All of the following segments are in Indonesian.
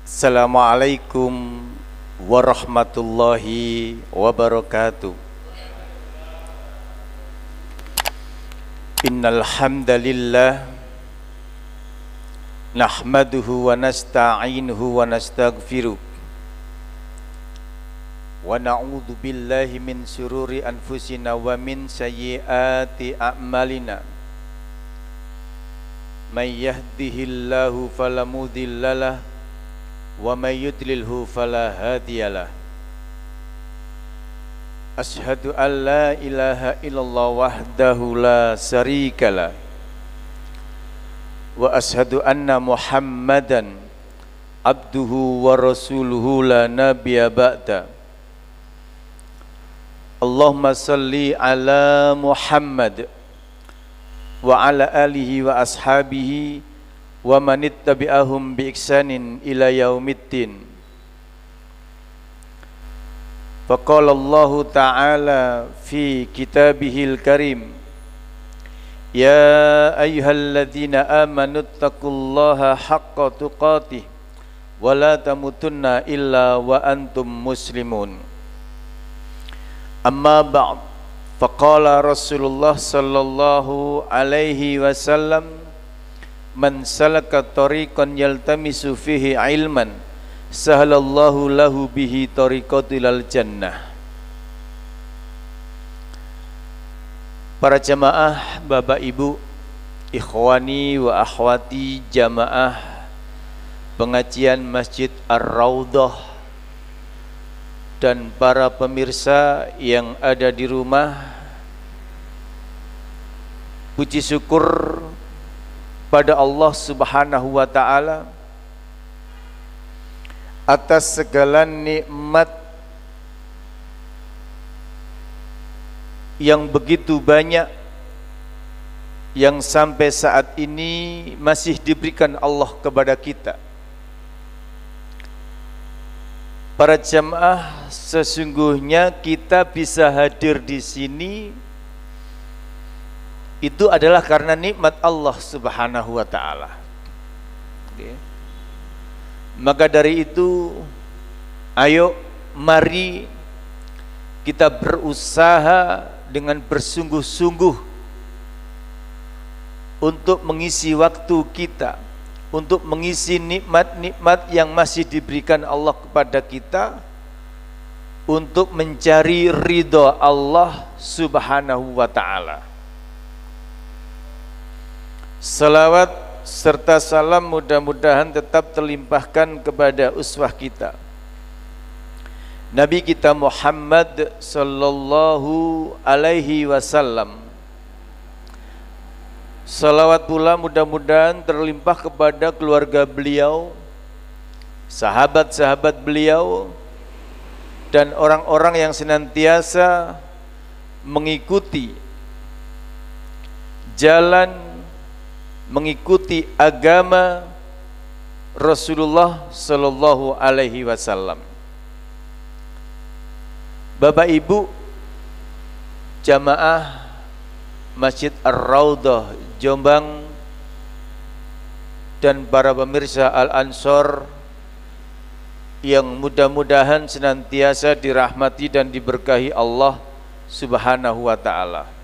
Assalamualaikum warahmatullahi wabarakatuh. Innal hamdalillah nahmaduhu wa nasta'inuhu wa nastaghfiruh wa na'udzu billahi min syururi anfusina wa min sayyiati a'malina. May yahdihillahu fala mudhillalah wa may yudlilhu fala hadiyalah. Asyhadu an la ilaha illallah wahdahu la syarikalah wa asyhadu anna Muhammadan abduhu wa rasuluhu la nabiyya ba'da. Allahumma salli ala Muhammad wa ala alihi wa ashabihi wa man ittabi'ahum bi ihsanin ila yaumiddin. Faqala Allah Ta'ala fi kitabihil karim, ya ayyuhalladzina amanu taqullaha haqqa tuqatih wa la tamutunna illa wa antum muslimun. Amma ba'd, faqala Rasulullah sallallahu alaihi wasallam, man salaka tariqan yaltamisu fihi ilman sahalallahu lahu bihi tariqatil jannah. Para jamaah, Bapak Ibu, ikhwani wa akhwati jamaah pengajian Masjid Ar-Raudhah dan para pemirsa yang ada di rumah, puji syukur pada Allah Subhanahu wa Ta'ala atas segala nikmat yang begitu banyak yang sampai saat ini masih diberikan Allah kepada kita. Para jamaah, sesungguhnya kita bisa hadir di sini itu adalah karena nikmat Allah Subhanahu wa Ta'ala. Maka dari itu, ayo mari kita berusaha dengan bersungguh-sungguh untuk mengisi waktu kita, untuk mengisi nikmat-nikmat yang masih diberikan Allah kepada kita, untuk mencari ridha Allah Subhanahu wa Ta'ala. Salawat serta salam mudah-mudahan tetap terlimpahkan kepada uswah kita, Nabi kita Muhammad sallallahu alaihi wasallam. Salawat pula mudah-mudahan terlimpah kepada keluarga beliau, sahabat-sahabat beliau, dan orang-orang yang senantiasa mengikuti jalan, mengikuti agama Rasulullah sallallahu alaihi wasallam. Bapak Ibu jamaah Masjid Ar-Raudhah Jombang dan para pemirsa Al-Ansor yang mudah-mudahan senantiasa dirahmati dan diberkahi Allah Subhanahu wa Ta'ala.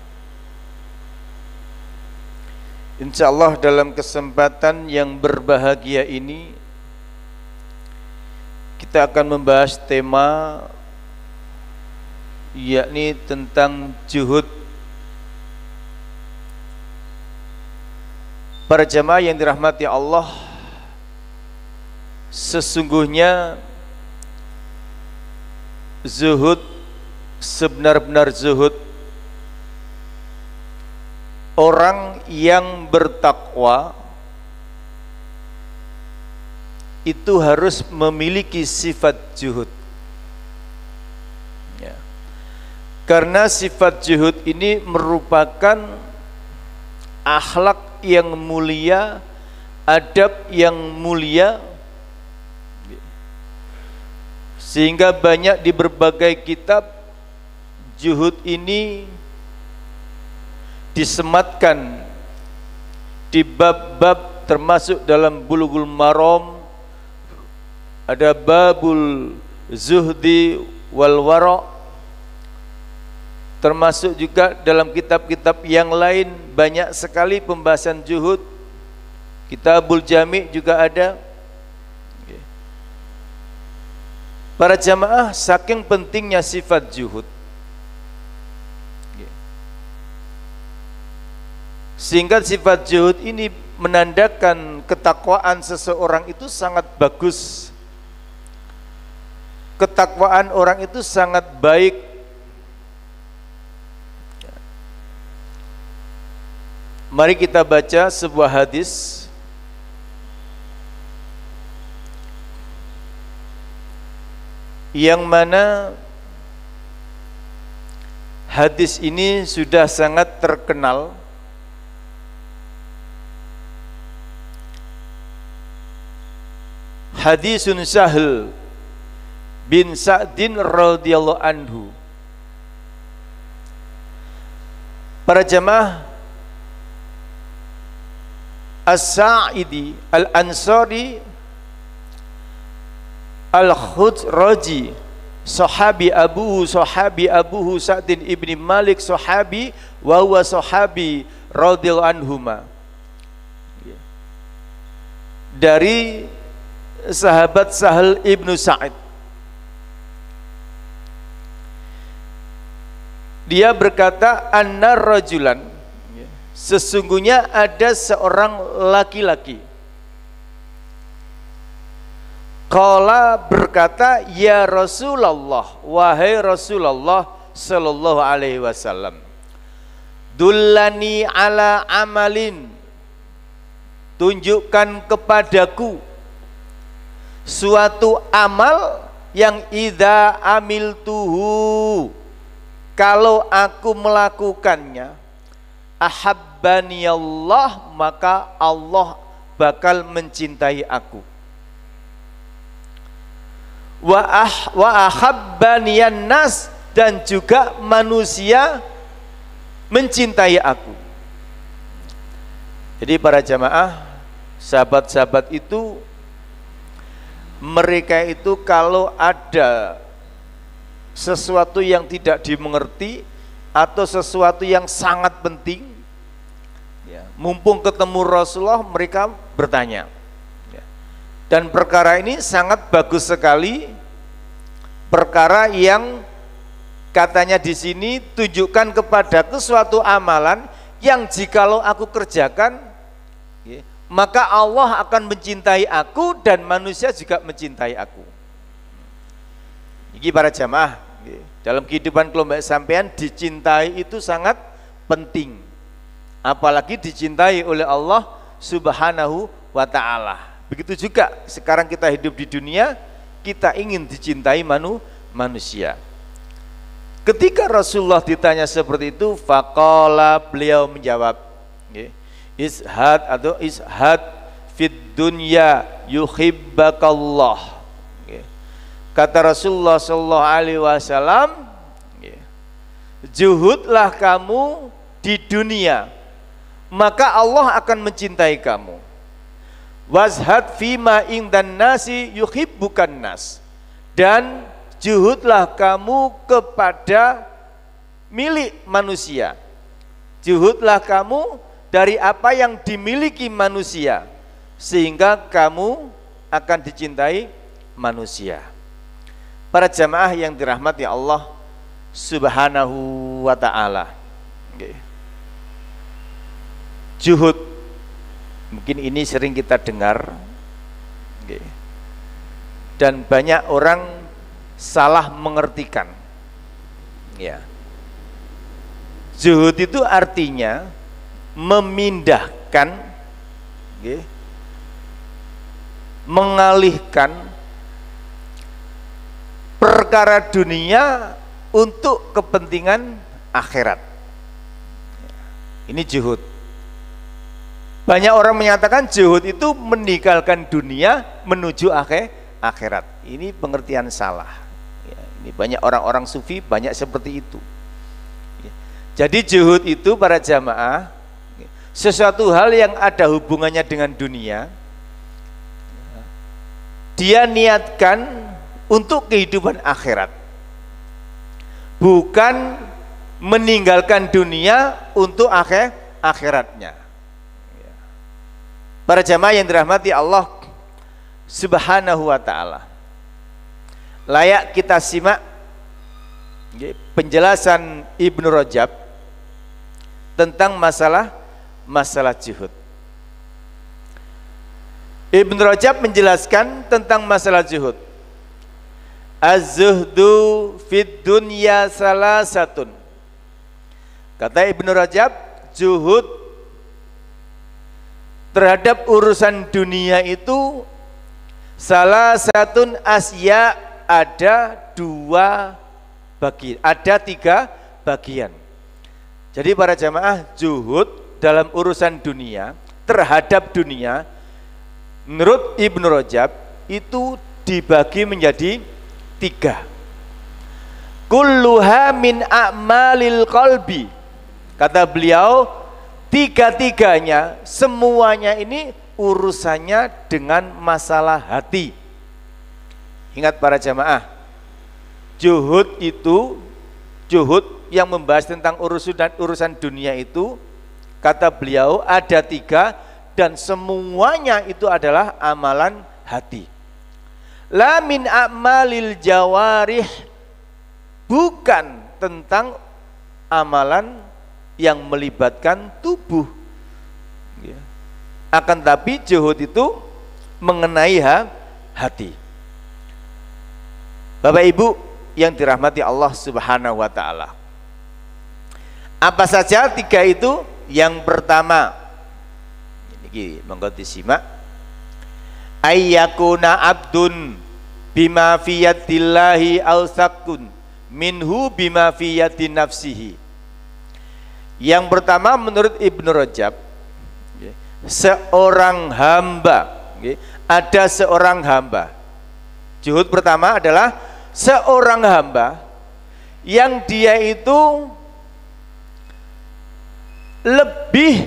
Insyaallah dalam kesempatan yang berbahagia ini kita akan membahas tema yakni tentang juhud. Para jamaah yang dirahmati Allah, sesungguhnya zuhud, sebenar-benar zuhud, orang yang bertakwa itu harus memiliki sifat zuhud. Ya. Karena sifat zuhud ini merupakan akhlak yang mulia, adab yang mulia, sehingga banyak di berbagai kitab zuhud ini disematkan di bab-bab termasuk dalam Bulughul Maram ada babul zuhdi wal wara', termasuk juga dalam kitab-kitab yang lain banyak sekali pembahasan zuhud. Kitabul Jami' juga ada. Para jamaah, saking pentingnya sifat zuhud, sehingga sifat zuhud ini menandakan ketakwaan seseorang itu sangat bagus. Ketakwaan orang itu sangat baik. Mari kita baca sebuah hadis yang mana hadis ini sudah sangat terkenal. Hadisun Sahl bin Sa'din radhiyallahu anhu. Para jamaah, As-Sa'idi Al-Ansari Al-Khuzraji, sahabi abuhu Sa'din ibni Malik, sahabi wa huwa sahabi radhiyallahu anhuma, dari sahabat Sahal ibnu Sa'id. Dia berkata, anna rajulan, sesungguhnya ada seorang laki-laki, qala berkata, ya Rasulullah, wahai Rasulullah sallallahu alaihi wasallam, dullani ala amalin, tunjukkan kepadaku suatu amal yang idza amiltuhu, kalau aku melakukannya, ahabbani Allah, maka Allah bakal mencintai aku. Wa ahabbaniyan nas, dan juga manusia mencintai aku. Jadi para jamaah, sahabat-sahabat itu, mereka itu kalau ada sesuatu yang tidak dimengerti atau sesuatu yang sangat penting, ya, mumpung ketemu Rasulullah, mereka bertanya. Dan perkara ini sangat bagus sekali, perkara yang katanya di sini, tunjukkan kepadaku suatu amalan yang jikalau aku kerjakan, ya, maka Allah akan mencintai aku dan manusia juga mencintai aku. Ini para jamaah, ya, dalam kehidupan kelompok sampean dicintai itu sangat penting, apalagi dicintai oleh Allah Subhanahu wa ta'ala. Begitu juga sekarang kita hidup di dunia, kita ingin dicintai manusia. Ketika Rasulullah ditanya seperti itu, faqala, beliau menjawab, ishad atau ishad fid dunya yuhibbakallah. Kata Rasulullah sallallahu alaihi wasallam, juhudlah kamu di dunia, maka Allah akan mencintai kamu. Wazhad fima indan nasi yuhibbukan nas, dan juhudlah kamu kepada milik manusia. Juhudlah kamu dari apa yang dimiliki manusia, sehingga kamu akan dicintai manusia. Para jamaah yang dirahmati Allah Subhanahu wa ta'ala, juhud, mungkin ini sering kita dengar, dan banyak orang salah mengertikan. Ya, zuhud itu artinya memindahkan, mengalihkan perkara dunia untuk kepentingan akhirat. Ini zuhud. Banyak orang menyatakan zuhud itu meninggalkan dunia menuju akhirat. Ini pengertian salah. Ya, ini banyak orang-orang sufi banyak seperti itu. Ya. Jadi zuhud itu para jamaah, sesuatu hal yang ada hubungannya dengan dunia, dia niatkan untuk kehidupan akhirat, bukan meninggalkan dunia untuk akhiratnya. Para jamaah yang dirahmati Allah Subhanahu wa ta'ala, layak kita simak penjelasan Ibnu Rajab tentang masalah zuhud. Ibnu Rajab menjelaskan tentang masalah zuhud. Az-zuhdu fid dunya salasatun. Kata Ibnu Rajab, zuhud terhadap urusan dunia itu salah satu asya, ada tiga bagian. Jadi para jamaah, zuhud dalam urusan dunia, terhadap dunia, menurut Ibnu Rajab itu dibagi menjadi tiga. Kulluha min a'malil qalbi. Kata beliau, tiga-tiganya, semuanya ini urusannya dengan masalah hati. Ingat para jamaah, zuhud yang membahas tentang urusan dunia itu, kata beliau ada tiga, dan semuanya itu adalah amalan hati. La min a'malil jawarih, bukan tentang amalan yang melibatkan tubuh. Akan tapi zuhud itu mengenai hati. Bapak Ibu yang dirahmati Allah Subhanahu wa ta'ala, apa saja tiga itu? Yang pertama, ini monggo disimak, ayyakuna abdun bima fi yadillahi awsaqun minhu bima fi yadi nafsihi. Yang pertama menurut Ibnu Rajab, seorang hamba, ada seorang hamba. Zuhud pertama adalah seorang hamba yang dia itu lebih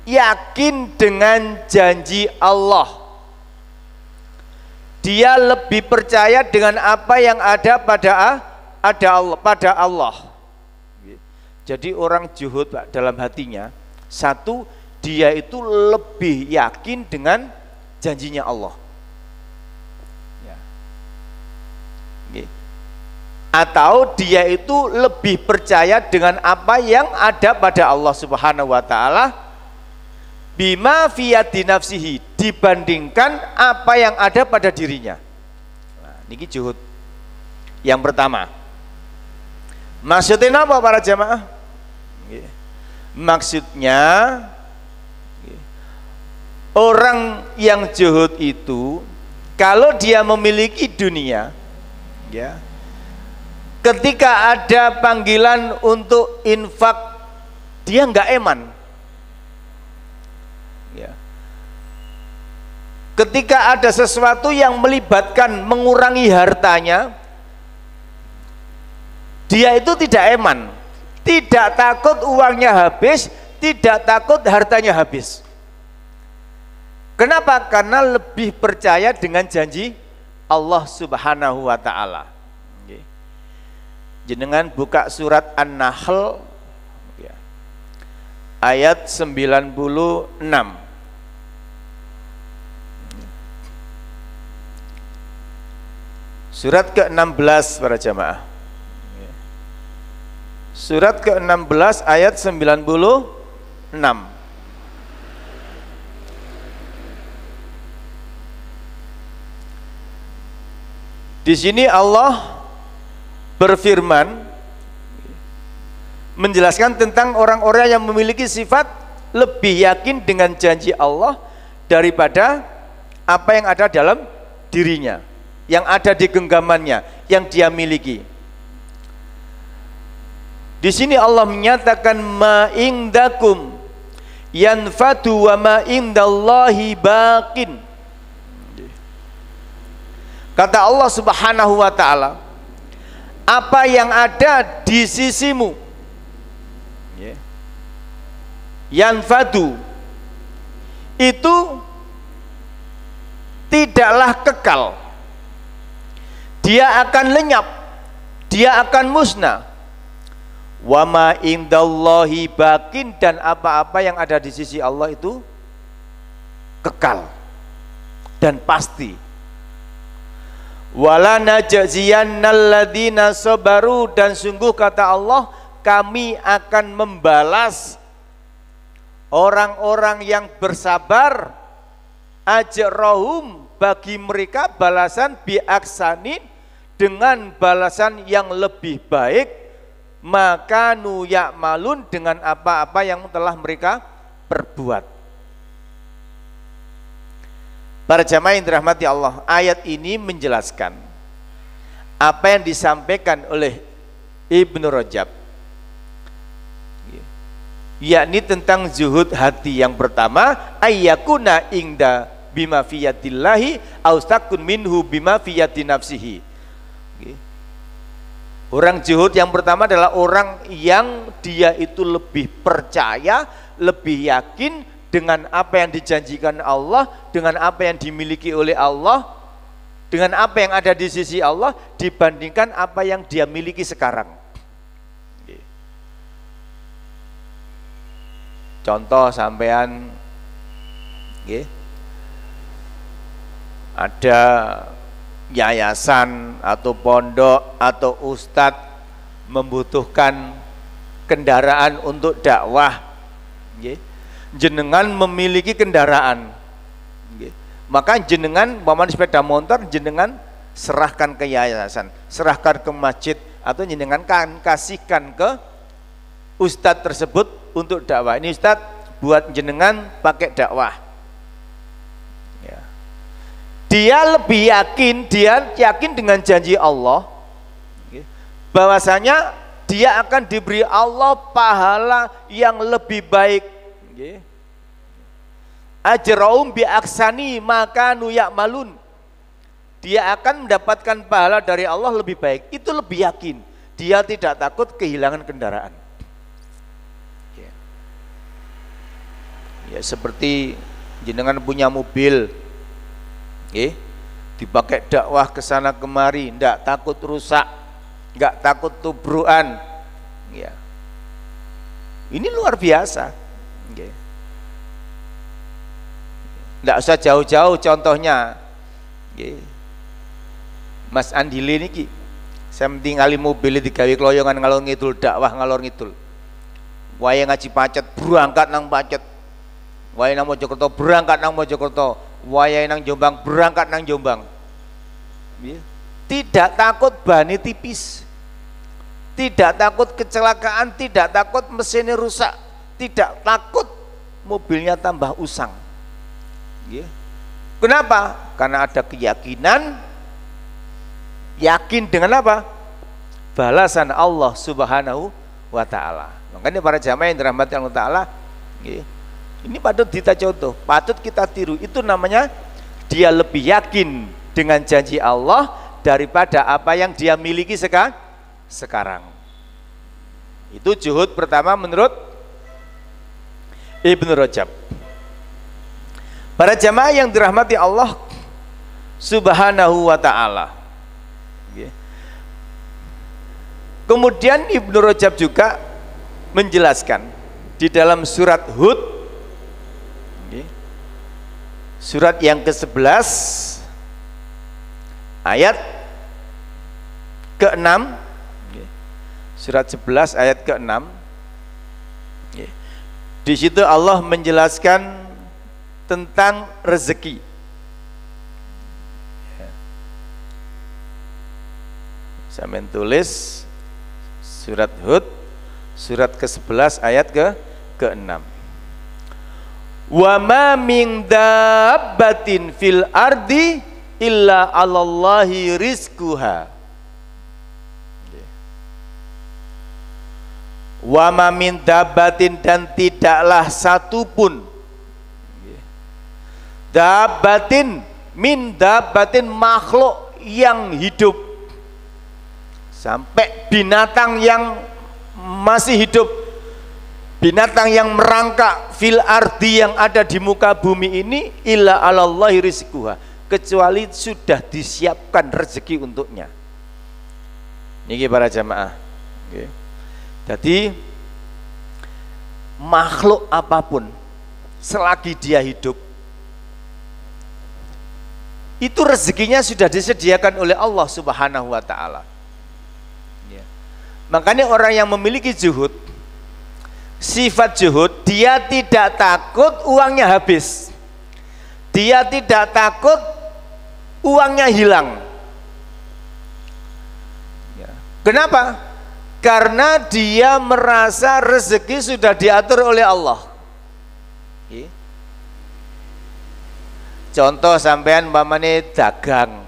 yakin dengan janji Allah. Dia lebih percaya dengan apa yang ada pada Allah. Jadi orang zuhud dalam hatinya, satu, dia itu lebih yakin dengan janjinya Allah. Atau dia itu lebih percaya dengan apa yang ada pada Allah Subhanahu wa ta'ala, bima fi yadi nafsihi, dibandingkan apa yang ada pada dirinya. Nah, niki zuhud yang pertama. Maksudnya apa para jamaah? Maksudnya orang yang zuhud itu, kalau dia memiliki dunia, ketika ada panggilan untuk infak, dia enggak eman. Ketika ada sesuatu yang melibatkan mengurangi hartanya, dia itu tidak eman, tidak takut uangnya habis, tidak takut hartanya habis. Kenapa? Karena lebih percaya dengan janji Allah Subhanahu wa ta'ala. Jenengan buka surat An-Nahl ayat 96. Surat ke-16 para jamaah. Surat ke-16 ayat 96. Di sini Allah berfirman menjelaskan tentang orang-orang yang memiliki sifat lebih yakin dengan janji Allah daripada apa yang ada dalam dirinya, yang ada di genggamannya, yang dia miliki. Di sini Allah menyatakan ma indakum yanfadu wa ma indallahi baqin. Kata Allah Subhanahu wa ta'ala, apa yang ada di sisimu, yanfadu, itu tidaklah kekal. dia akan lenyap, dia akan musnah. Wa ma indallahi bakin, dan apa-apa yang ada di sisi Allah itu kekal dan pasti. Wala najziyannal ladzina sabaru, dan sungguh kata Allah, kami akan membalas orang-orang yang bersabar, ajrahum, bagi mereka balasan, biaksanin, dengan balasan yang lebih baik, maka nu ya'malun, dengan apa-apa yang telah mereka perbuat. Para jamaah yang dirahmati Allah, ayat ini menjelaskan apa yang disampaikan oleh Ibnu Rajab, yakni tentang zuhud hati. Yang pertama, ayyakuna ingda bima fiyatillahi austakun minhu bima fiyati nafsihi. Orang zuhud yang pertama adalah orang yang dia itu lebih percaya, lebih yakin dengan apa yang dijanjikan Allah, dengan apa yang dimiliki oleh Allah, dengan apa yang ada di sisi Allah, dibandingkan apa yang dia miliki sekarang. Contoh sampean ada yayasan atau pondok atau ustadz membutuhkan kendaraan untuk dakwah, jenengan memiliki kendaraan, maka jenengan paman sepeda motor, jenengan serahkan ke yayasan, serahkan ke masjid, atau jenengan kasihkan ke ustadz tersebut untuk dakwah. Ini ustadz buat jenengan pakai dakwah. Dia lebih yakin, dia yakin dengan janji Allah bahwasanya dia akan diberi Allah pahala yang lebih baik. Ajraum bi aksani maka nu ya'malun, dia akan mendapatkan pahala dari Allah lebih baik. Itu lebih yakin, dia tidak takut kehilangan kendaraan. Ya, seperti jenengan punya mobil, dipakai dakwah ke sana kemari, ndak takut rusak, nggak takut tubruan, ya. Ini luar biasa. Ndak usah jauh-jauh contohnya, Mas Andili niki, saya tinggali mobil digawe kloyongan ngalor ngidul, dakwah ngalor ngidul. Wae ngaji Pacet berangkat nang Pacet, wae nang Mojokerto berangkat nang Mojokerto, wayahe nang Jombang berangkat nang Jombang. Tidak takut bani tipis, tidak takut kecelakaan, tidak takut mesinnya rusak, tidak takut mobilnya tambah usang. Kenapa? Karena ada keyakinan, yakin dengan apa? Balasan Allah Subhanahu wa ta'ala. Makanya para jamaah yang dirahmati Allah Ta'ala, ini patut kita contoh, patut kita tiru. Itu namanya dia lebih yakin dengan janji Allah daripada apa yang dia miliki sekarang. Itu zuhud pertama menurut Ibnu Rajab. Para jamaah yang dirahmati Allah Subhanahu wa ta'ala, kemudian Ibnu Rajab juga menjelaskan di dalam surat Hud, surat yang ke-11 ayat ke-6, surat 11 ayat ke-6. Di situ Allah menjelaskan tentang rezeki. Saya menulis surat Hud surat ke-11 ayat ke-6. Wa ma min dabbatin fil ardi illa 'alallahi rizquha. Wa ma min dabbatin, dan tidaklah satupun, dabbatin, min dabbatin, makhluk yang hidup, sampai binatang yang masih hidup, binatang yang merangkak, fil ardi, yang ada di muka bumi ini, illa 'alallahi rizquha, kecuali sudah disiapkan rezeki untuknya. Niki para jamaah. Jadi makhluk apapun selagi dia hidup itu rezekinya sudah disediakan oleh Allah Subhanahu wa taala. Makanya orang yang memiliki zuhud, sifat zuhud, dia tidak takut uangnya habis. Dia tidak takut uangnya hilang. Kenapa? Karena dia merasa rezeki sudah diatur oleh Allah. Contoh sampean umpamane dagang,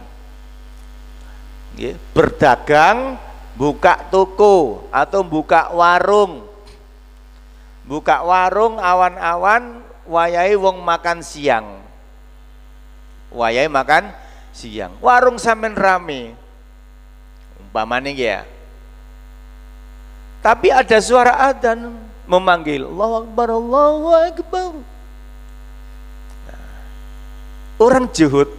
berdagang, buka toko atau buka warung. Buka warung awan-awan wayahe wong makan siang. Wayahe makan siang. Warung sampean rame. Umpamane ya. Tapi ada suara adzan memanggil Allahu Akbar, Allahu Akbar. Nah, orang zuhud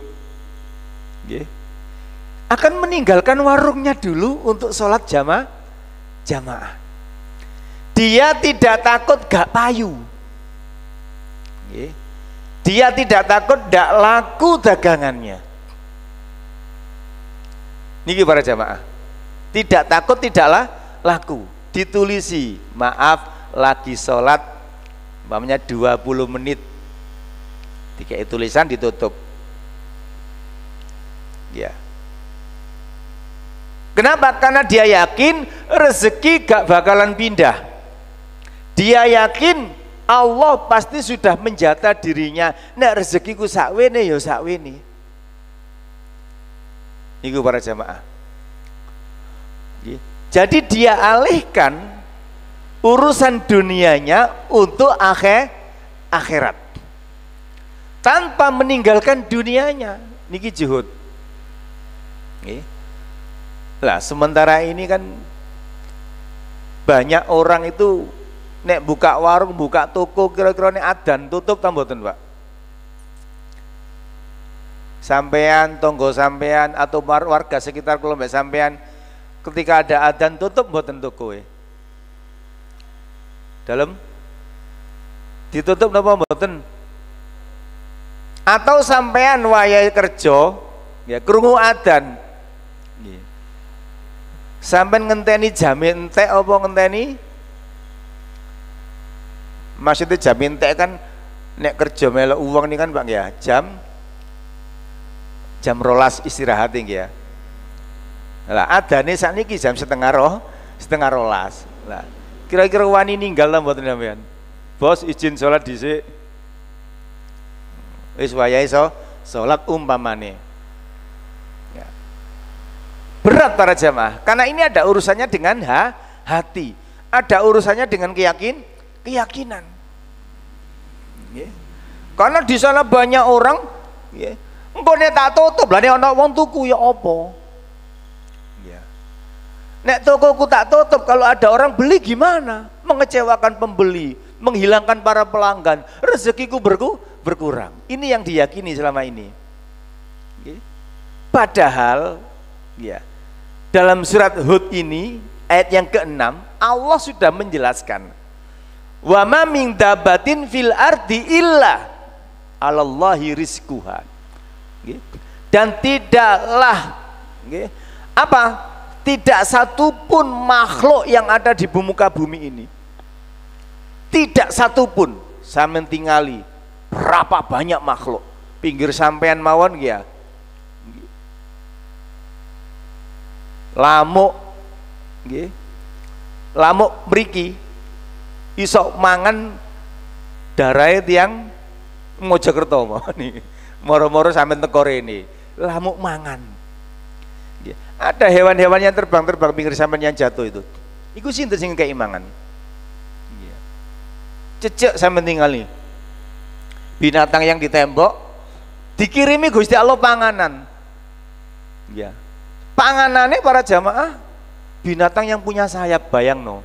akan meninggalkan warungnya dulu untuk sholat jamaah. Dia tidak takut gak payu. Dia tidak takut gak laku dagangannya. Niki para jamaah. Tidak takut tidaklah laku. Ditulisi, maaf lagi sholat umpamanya 20 menit. Dikai tulisan ditutup. Ya. Kenapa? Karena dia yakin rezeki gak bakalan pindah. Dia yakin Allah pasti sudah menjata dirinya. Nek rezekiku sakwene ya sakwene. Niku para jamaah. Jadi dia alihkan urusan dunianya untuk akhirat. Tanpa meninggalkan dunianya. Niki zuhud. Lah sementara ini kan banyak orang itu nek buka warung, buka toko, kira-kira nek adzan tutup ta mboten, Pak? Sampean, tonggo sampean atau warga sekitar kula mbek sampean ketika ada adzan tutup mboten toko dalam ditutup napa mboten? Atau sampean wayahe kerja ya krungu adzan sampean ngenteni jam entek apa ngenteni? Maksudnya jam entek kan nek kerja melok uang nih kan Pak ya, jam rolas istirahat ya. Lah adane sakniki jam setengah rolas. Lah kira-kira wani ninggal lah mboten sampean? Bos izin sholat dhisik. Wis wayahe sholat umpamane. Ya. Berat para jamaah, karena ini ada urusannya dengan hati, ada urusannya dengan keyakinan. Yeah. Karena di sana banyak orang, yeah. Engko nek tak tutup lah nek ana wong tuku ya apa? Yeah. Nek tokoku tak tutup kalau ada orang beli gimana? Mengecewakan pembeli, menghilangkan para pelanggan, rezekiku berkurang. Ini yang diyakini selama ini. Yeah. Padahal, ya, dalam surat Hud ini ayat yang ke-6 Allah sudah menjelaskan. Wa ma min dabatin fil ardi illa 'alallahi rizquha. Dan tidaklah tidak satupun makhluk yang ada di muka bumi ini, tidak satupun, sampeyan tingali berapa banyak makhluk pinggir sampean mawon ya, lamuk mriki iso mangan darahe tiyang Mojokerto nih. Moro-moro sampean teko rene, lamuk mangan. Ada hewan-hewan yang terbang pinggir sampean yang jatuh itu. Iku sinten sing keimangan? Cecek sampean tingali. Binatang yang di tembok dikirimi Gusti Allah panganan. Ya. Panganannya para jamaah binatang yang punya sayap, bayangno.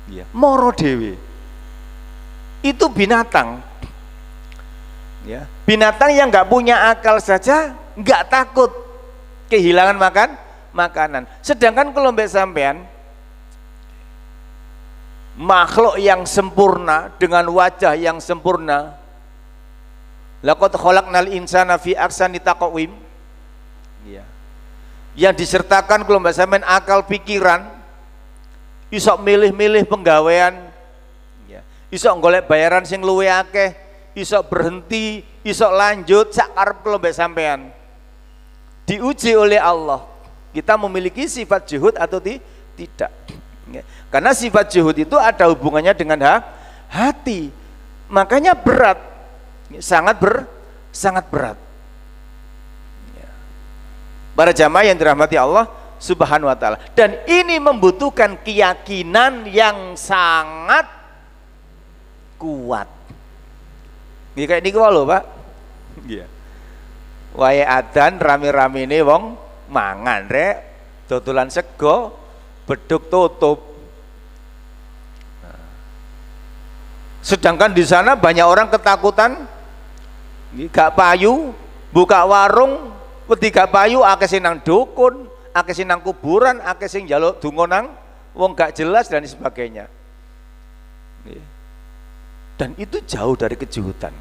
Ya, moro dewe itu binatang, ya, binatang yang nggak punya akal saja nggak takut kehilangan makanan. Sedangkan kalau mbak sampean makhluk yang sempurna dengan wajah yang sempurna, laqad khalaqnal insana fi ahsani taqwim, ya, yang disertakan kalau mbak sampean akal pikiran, iso milih-milih penggawean, ya, iso golek bayaran sing luwe akeh, iso berhenti, iso lanjut sak karep kalau mbak sampean. Diuji oleh Allah, kita memiliki sifat juhud atau tidak. Karena sifat juhud itu ada hubungannya dengan hati, makanya berat, sangat berat. Para jamaah yang dirahmati Allah Subhanahu wa ta'ala, dan ini membutuhkan keyakinan yang sangat kuat. Kayak ini kalau Pak, wae adan rame-rame ini wong mangan rek, dodolan sego, beduk tutup. Sedangkan di sana banyak orang ketakutan, gak payu, buka warung, wedi gak payu, akeh sing nang dukun, akeh sing nang kuburan, akeh sing njaluk donga nang wong gak jelas dan sebagainya. Dan itu jauh dari kejuhutan.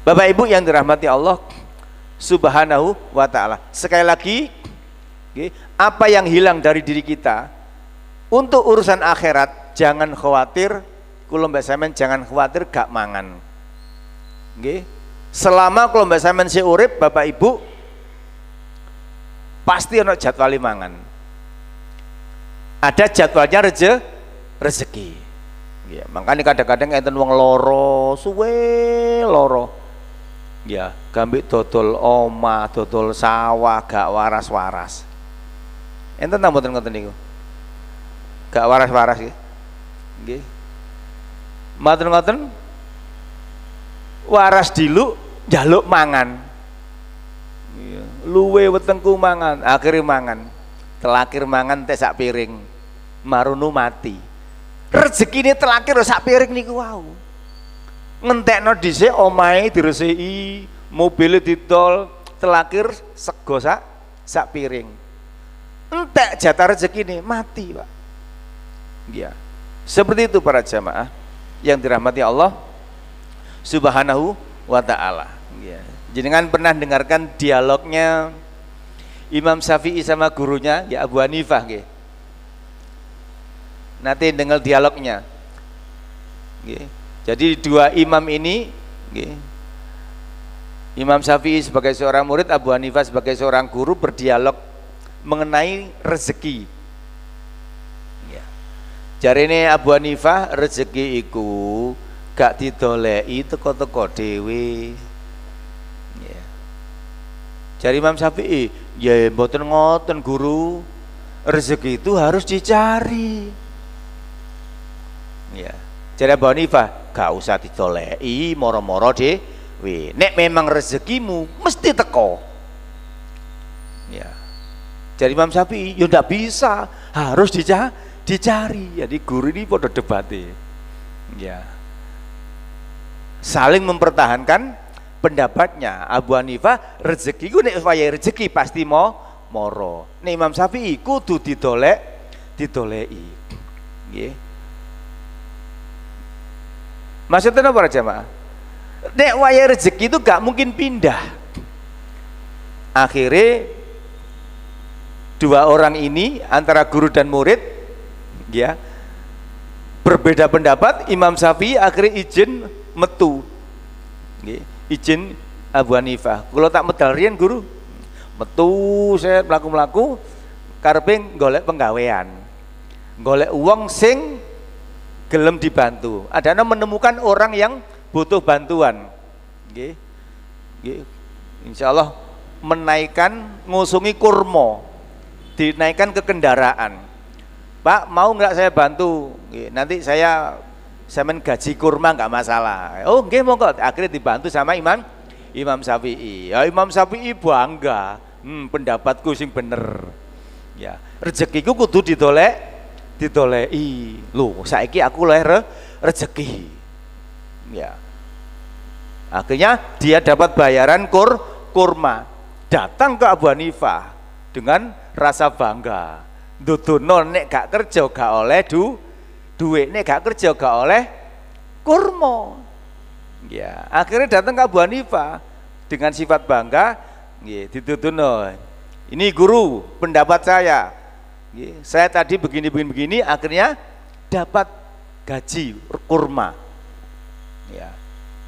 Bapak Ibu yang dirahmati Allah Subhanahu wa ta'ala, sekali lagi, apa yang hilang dari diri kita untuk urusan akhirat, jangan khawatir. Kalau mbak sampean jangan khawatir gak mangan. Selama kalau mbak sampean si urip, Bapak Ibu pasti ada jadwal mangan, ada jadwalnya rezeki. Makanya kadang-kadang enten wong loro, suwe loro, ya gambik dodol omah, dodol sawah, gak waras-waras. Enten ta mboten ngoten niku? Gak waras-waras nggih. Matur ngoten, waras diluk njaluk mangan. Luwe wetengku mangan, akhirnya mangan. Telakir mangan teh sak piring. Marunu mati. Rezekine telakir sak piring niku wau. Ngentekno dhisik omahe diresiki, mobile didol, telakir sego sak piring. Entek jatah rezekine mati, Pak. Ya. Seperti itu para jamaah yang dirahmati Allah Subhanahu wa ta'ala. Ya. Jenengan pernah dengarkan dialognya Imam Syafi'i sama gurunya ya Abu Hanifah nggih. Nanti dengar dialognya. Nggih. Jadi dua imam ini nggih. Imam Syafi'i sebagai seorang murid, Abu Hanifah sebagai seorang guru berdialog mengenai rezeki. Jarine Abu Hanifah, rezeki iku gak didoleki teko-teko dhewe. Ya. Jari Imam Syafi'i, ya mboten ngoten guru, rezeki itu harus dicari. Ya. Jari Abu Hanifah, gak usah didoleki, moro-moro dhewe. Nek memang rezekimu mesti teko. Ya. Jari Imam Syafi'i, ya ndak bisa, harus dicari. Jadi guru ini pada debatnya, ya, saling mempertahankan pendapatnya. Abu Hanifah, rezeki ku nek wayahe rezeki pasti moro. Nek Imam Syafi'i kudu didoleki. Nggih. Maksudnya apa para jamaah? Nek wayahe rezeki itu gak mungkin pindah. Akhirnya dua orang ini antara guru dan murid, ya, berbeda pendapat. Imam Syafi'i akhirnya izin metu, izin Abu Hanifah. Kalau tak medal riyen guru, metu saya melaku karepe golek penggawean, golek uang sing gelem dibantu. Adana menemukan orang yang butuh bantuan, insya Allah menaikkan, ngusungi kurma, dinaikkan ke kendaraan. Pak, mau nggak saya bantu? Nanti saya gaji kurma nggak masalah. Oh, nggih monggo. Akhirnya dibantu sama Imam Syafi'i. Ya, Imam Syafi'i bangga. Pendapatku sing bener. Ya, rezekiku kudu didoleki. Loh, saiki aku oleh rezeki. Ya. Akhirnya dia dapat bayaran kurma. datang ke Abu Hanifah dengan rasa bangga. Dudono nek gak kerja gak oleh duit, nek gak kerja gak oleh kurma. Ya, akhirnya datang ke Abu Hanifah dengan sifat bangga, nggih, dituduhno. Ini guru, pendapat saya. Nggih, saya tadi begini, akhirnya dapat gaji kurma. Ya.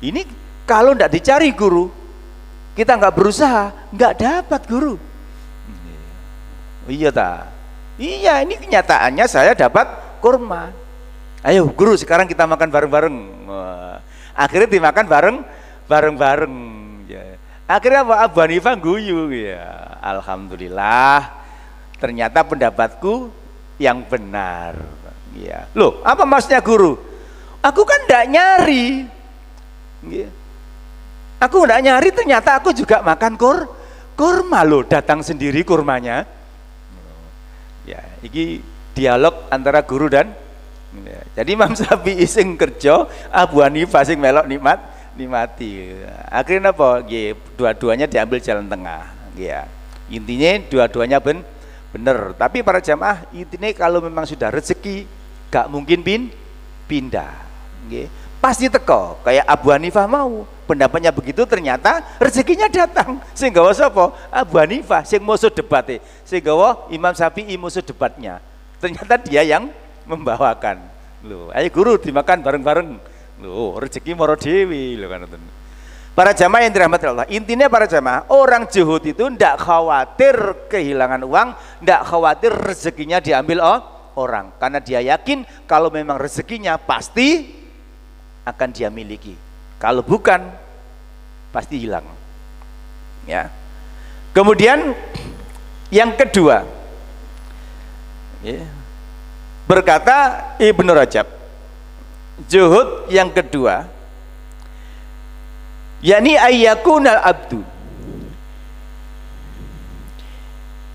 Ini kalau ndak dicari guru, kita nggak berusaha, nggak dapat guru. Iya ta? Iya, ini kenyataannya saya dapat kurma. Ayo guru, sekarang kita makan bareng-bareng. Akhirnya dimakan bareng-bareng. Ya. Akhirnya Abu Hanifah guyu, ya. Alhamdulillah, ternyata pendapatku yang benar. Ya. Loh, apa maksudnya guru? Aku kan ndak nyari. Ya. Aku ndak nyari, ternyata aku juga makan kurma loh, datang sendiri kurmanya. Ya, ini dialog antara guru dan ya. Jadi Imam Syafi'i sing kerja, Abu Hanifah sing melok nikmati. Akhirnya apa? Dua-duanya diambil jalan tengah. Ya. Intinya dua-duanya bener. Tapi para jamaah, intinya kalau memang sudah rezeki, gak mungkin pindah. Ya. Pasti teko. Kayak Abu Hanifah mau, pendapatnya begitu, ternyata rezekinya datang. Sehingga sapa? Abu Hanifah sing musuh debatnya. Sehingga Imam Syafi'i musuh debatnya. Ternyata dia yang membawakan. Loh, ayo guru dimakan bareng-bareng. Loh, rezeki moro dewi loh kan. Para jamaah yang dirahmati Allah, intinya para jamaah, orang zuhud itu ndak khawatir kehilangan uang, ndak khawatir rezekinya diambil orang, karena dia yakin kalau memang rezekinya pasti akan dia miliki. Kalau bukan, pasti hilang. Ya. Kemudian yang kedua, ya, berkata Ibnu Rajab, zuhud yang kedua, yakni ayyakunal abdu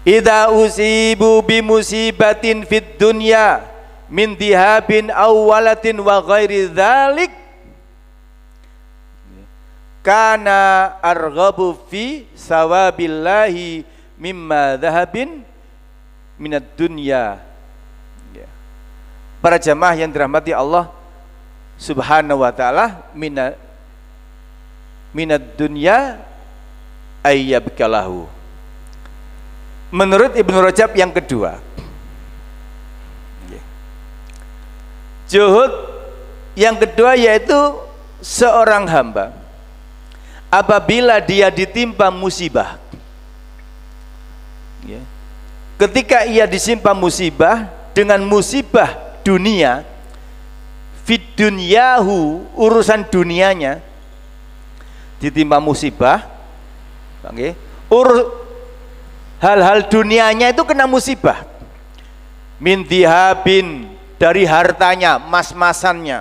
idza usibu bi musibatin fid dunya min dihabin aw walatin wa ghairi dzalik kana arghabu fi sawabillahi mimma dhahabin minad dunya. Para jamaah yang dirahmati Allah Subhanahu wa ta'ala, minad dunya ayyabkalahu. Menurut Ibnu Rajab yang kedua, zuhud yang kedua yaitu seorang hamba apabila dia ditimpa musibah, ketika ia ditimpa musibah dengan musibah dunia, fid dunyahu, urusan dunianya ditimpa musibah, hal-hal dunianya itu kena musibah, min dihabin, dari hartanya, mas-masani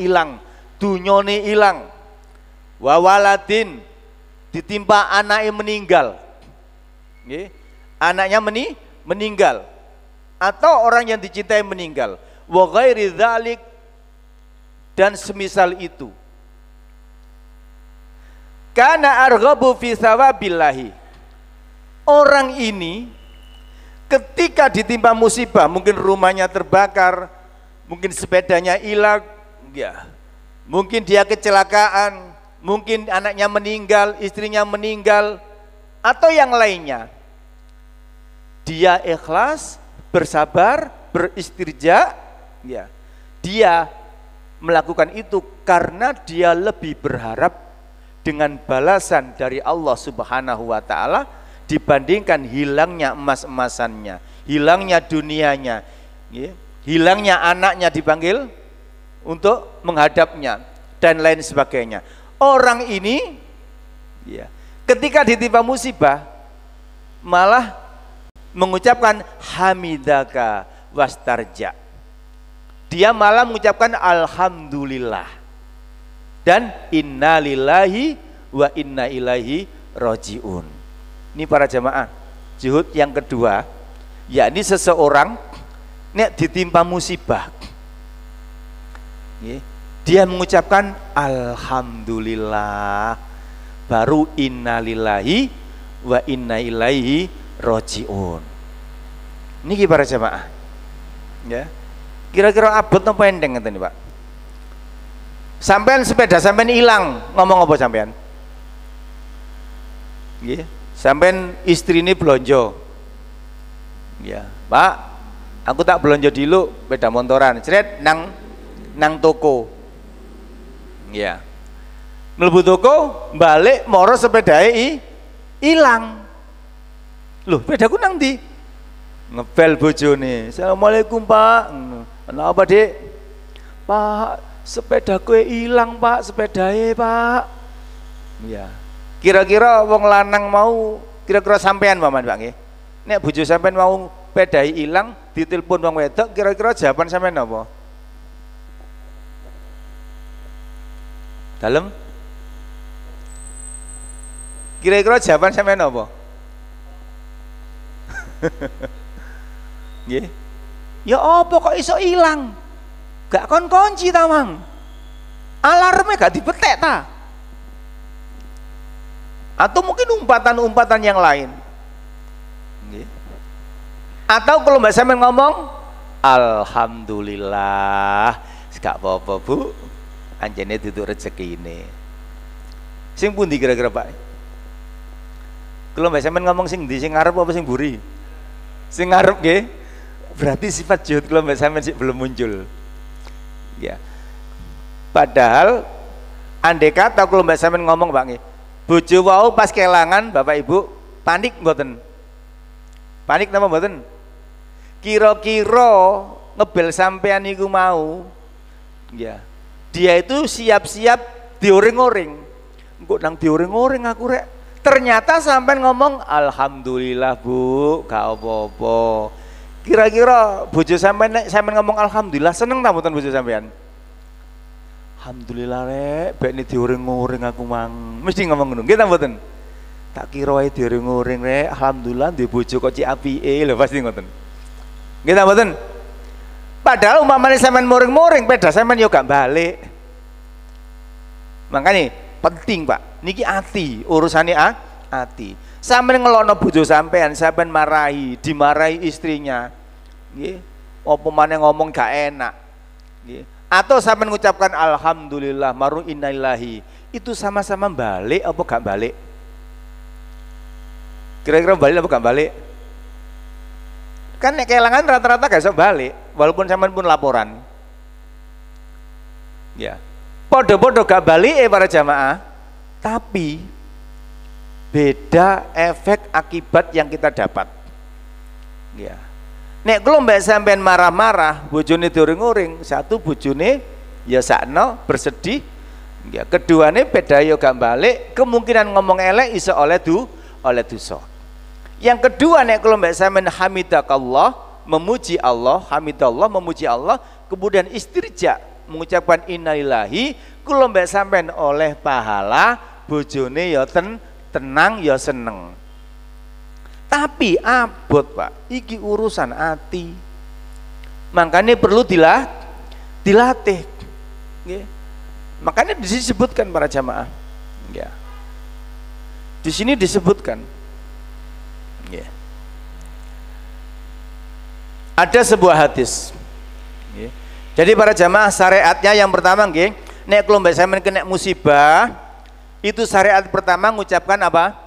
hilang, dunyone hilang, wawaladin, ditimpa anaknya meninggal, anaknya meninggal, atau orang yang dicintai meninggal, wa ghairi dzalik, dan semisal itu. Kana arghabu fi sawabillahi, orang ini ketika ditimpa musibah, mungkin rumahnya terbakar, mungkin sepedanya hilang, ya, mungkin dia kecelakaan, mungkin anaknya meninggal, istrinya meninggal, atau yang lainnya, dia ikhlas, bersabar, beristirja, ya, dia melakukan itu karena dia lebih berharap dengan balasan dari Allah Subhanahu wa ta'ala dibandingkan hilangnya emas-emasannya, hilangnya dunianya, ya, hilangnya anaknya dipanggil untuk menghadapnya, dan lain sebagainya. Orang ini, ya, ketika ditimpa musibah malah mengucapkan hamidaka wastarja, dia malah mengucapkan alhamdulillah dan innalillahi wa inna ilaihi rajiun. Ini para jamaah, zuhud yang kedua, yakni seseorang nek ditimpa musibah, dia mengucapkan alhamdulillah, baru innalillahi wa inna ilaihi rajiun. Niki para jamaah. Ya. Kira-kira abot napa endeng ngeten Pak? Sampean sepeda sampean hilang, ngomong apa sampean? Nggih. Sampean istrine blonjo. Ya, Pak, aku tak belanja dulu sepeda motoran, cret nang toko. Ya. Mlebu toko, balik moro sepedae ilang. Loh, sepedaku nang ndi? Ngebel bojone. Assalamualaikum, Pak. Kenapa, Dik? Pak, sepedaku ilang, Pak, sepedae, Pak. Ya. Kira-kira wong lanang mau kira-kira sampean paman Pak nggih. Nek bojo sampean mau pedai ilang ditelepon wong wedok, kira-kira jawaban sampean apa? Dalem? Kira-kira jawaban sampean apa? Nggih. Ya apa kok iso ilang? Gak kon kunci ta, Mang? Alarmnya gak dipetek ta? Atau mungkin umpatan-umpatan yang lain. Atau kalau Mbak Samen ngomong alhamdulillah gak apa-apa Bu, anjene duduk rezeki ini. Sing pundi kira-kira Pak? Kalau Mbak Samen ngomong sing ndi, sing ngarep apa sing buri? Sing ngarep nggih. Berarti sifat juhud kalau Mbak Samen sih belum muncul. Ya. Padahal andai kata kalau Mbak Samen ngomong Pak nggih, bojo wau pas kelangan Bapak Ibu panik mboten? Panik napa mboten? Kira-kira ngebel sampean iku mau, ya. Dia itu siap-siap dioring-oring. Engko nang dioring-oring aku rek. Ternyata sampean ngomong alhamdulillah Bu, gak apa-apa. Kira-kira bojo sampean ngomong alhamdulillah seneng ta mboten bojo sampean? Alhamdulillah rek, bek ni dioring-oring aku mang. Mesti ngomong ngono. Nggih ta mboten? Tak kira wae dioring-oring rek, alhamdulillah duwe bojo kok cik apike lho pasti ngoten. Nggih ta mboten? Padahal umpamane sampean moring-moring peda sampean yo gak balik. Makanya penting Pak, niki ati, urusane ati. Sampeyan ngelono bojo sampean marahi, dimarahi istrinya. Nggih. Apa maneh ngomong gak enak. Nggih. Atau sampeyan mengucapkan alhamdulillah maru innalillahi. Itu sama-sama balik apa gak balik? Kira-kira balik apa gak balik? Kan nek kelangan rata-rata gak iso balik, walaupun sampean pun laporan. Ya. Podo-podo gak balik para jamaah, tapi beda efek akibat yang kita dapat. Ya. Nek kalau mbak sampean marah-marah, bojone dioring-oring, satu bojone ya sakno bersedih, ya keduane beda yo gak balik, kemungkinan ngomong elek iso oleh dosa. Yang kedua nek kalau mbak sampean hamidakallah, memuji Allah, hamidallah memuji Allah, kemudian istirja mengucapkan innalillahi, kula mbek sampean oleh pahala, bojone ya tenang ya seneng. Tapi abot Pak, iki urusan hati. Makanya perlu dilatih. Nggih. Makanya disebutkan para jamaah. Ya. Di sini disebutkan. Ya. Ada sebuah hadis. Ya. Jadi para jamaah syariatnya yang pertama nggih, nek kalau mbak sampean kena musibah, itu syariat pertama mengucapkan apa?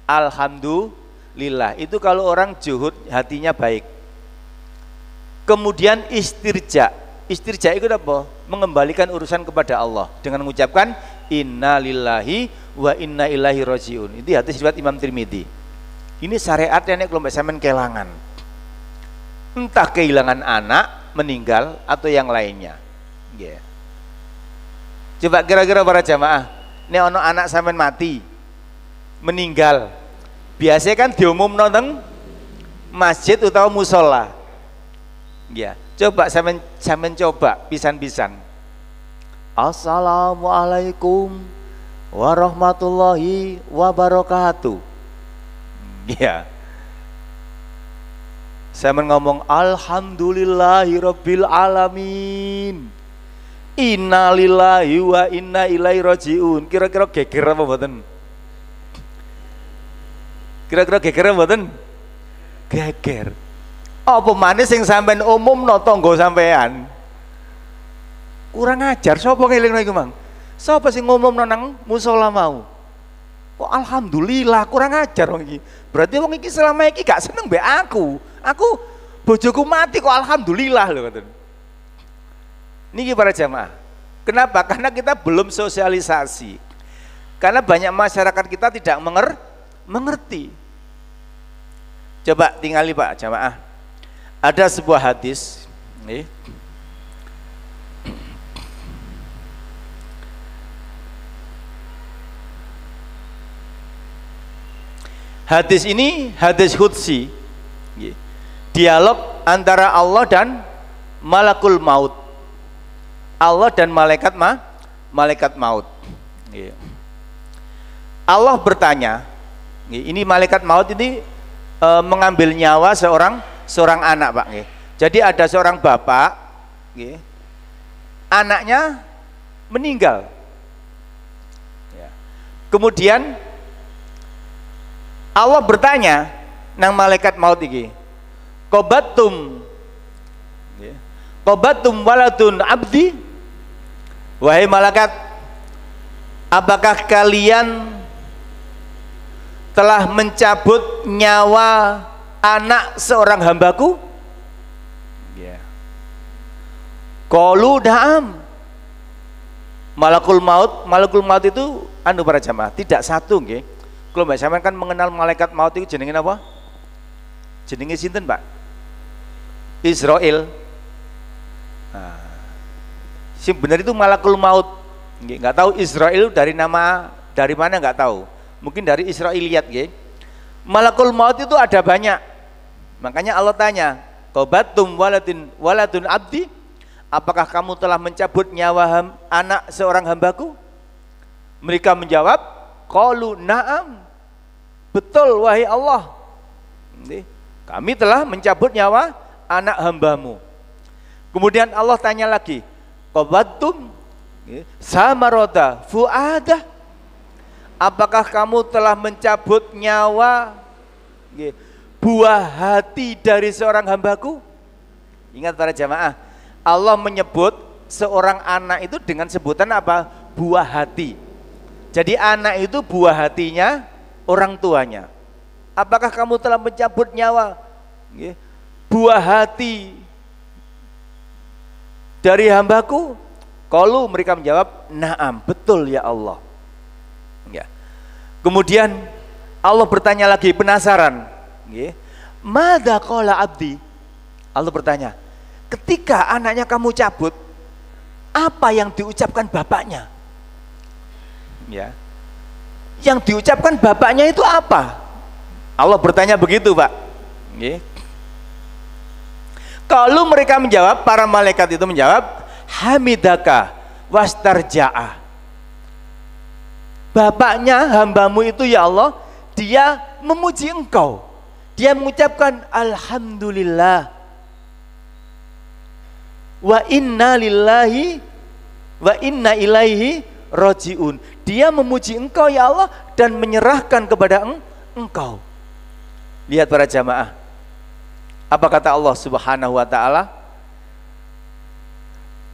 Alhamdulillah. Itu kalau orang juhud hatinya baik. Kemudian istirja. Istirja itu apa? Mengembalikan urusan kepada Allah dengan mengucapkan inna lillahi wa inna ilaihi rajiun. Itu hadis riwayat Imam Tirmidzi. Ini syariatnya nek kalau mbak sampean kehilangan. Entah kehilangan anak, meninggal atau yang lainnya. Yeah. Coba kira-kira para jamaah, nek ono anak sampean mati, meninggal, biasanya kan diumumno teng masjid utawa musola. Ya, coba sampean coba pisan-pisan. Assalamualaikum warahmatullahi wabarakatuh. Ya. Saya ngomong alhamdulillahirabbil alamin. Innalillahi wa inna ilaihi rajiun. Kira-kira geger apa mboten? Kira-kira geger apa mboten? Geger. Apa maneh sing sampean umumno tangga sampean? Kurang ajar, sapa ngelingno iku, Mang? Sapa sing ngumumno nang musala mau? Kok alhamdulillah kurang ajar wong iki. Berarti wong iki selama iki gak seneng mbek aku. Aku bojoku mati kok alhamdulillah lho ngoten. Niki para jamaah. Kenapa? Karena kita belum sosialisasi. Karena banyak masyarakat kita tidak mengerti. Coba tingali Pak jamaah. Ada sebuah hadis, nih. Hadis ini hadis qudsi, dialog antara Allah dan malakul maut. Allah dan malaikat maut. Allah bertanya, ini malaikat maut ini mengambil nyawa seorang anak, Pak. Jadi ada seorang bapak, anaknya meninggal. Kemudian Allah bertanya nang malaikat maut iki, Qabattum waladun abdi, wahai malaikat, apakah kalian telah mencabut nyawa anak seorang hambaku? Qalu na'am. Malakul maut itu para jamaah tidak satu nggih. Kalau Mbak Saman kan mengenal malaikat maut itu jenenge apa? Jenenge sinten, Pak? Israel. Nah, sing benar itu malakul maut. Nggak tahu Israel dari mana nggak tahu. Mungkin dari Israiliyat, nggih. Malakul maut itu ada banyak. Makanya Allah tanya, Qabattum waladun abdi, apakah kamu telah mencabut nyawa anak seorang hambaku? Mereka menjawab, qalu na'am, betul wahai Allah, kami telah mencabut nyawa anak hambamu. Kemudian Allah tanya lagi, qabattum samarota fu'adah, apakah kamu telah mencabut nyawa buah hati dari seorang hambaku? Ingat para jamaah, Allah menyebut seorang anak itu dengan sebutan apa? Buah hati. Jadi anak itu buah hatinya orang tuanya. Apakah kamu telah mencabut nyawa buah hati dari hambaku? Qalu, mereka menjawab, na'am, betul ya Allah. Kemudian Allah bertanya lagi, penasaran, madza qala abdi? Allah bertanya, ketika anaknya kamu cabut, apa yang diucapkan bapaknya? Yang diucapkan bapaknya itu apa? Allah bertanya begitu, Pak. Kalau mereka menjawab, para malaikat itu menjawab, hamidaka wastarja'a. Bapaknya hambamu itu ya Allah, dia memuji engkau. Dia mengucapkan alhamdulillah wa inna lillahi wa inna ilaihi rajiun. Dia memuji engkau ya Allah dan menyerahkan kepada engkau. Lihat para jamaah, apa kata Allah Subhanahu wa ta'ala?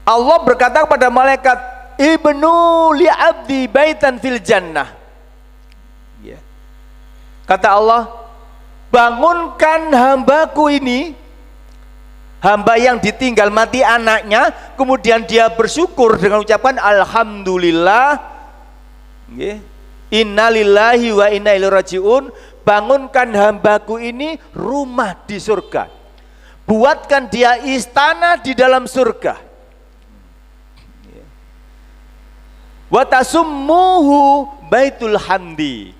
Allah berkata kepada malaikat, ibnu li abdi baitan fil jannah. Kata Allah, bangunkan hambaku ini, hamba yang ditinggal mati anaknya, kemudian dia bersyukur dengan ucapan alhamdulillah, innalillahi wa inna ilaihi rajiun. Bangunkan hambaku ini rumah di surga, buatkan dia istana di dalam surga, watasummuhu baitul hamdi,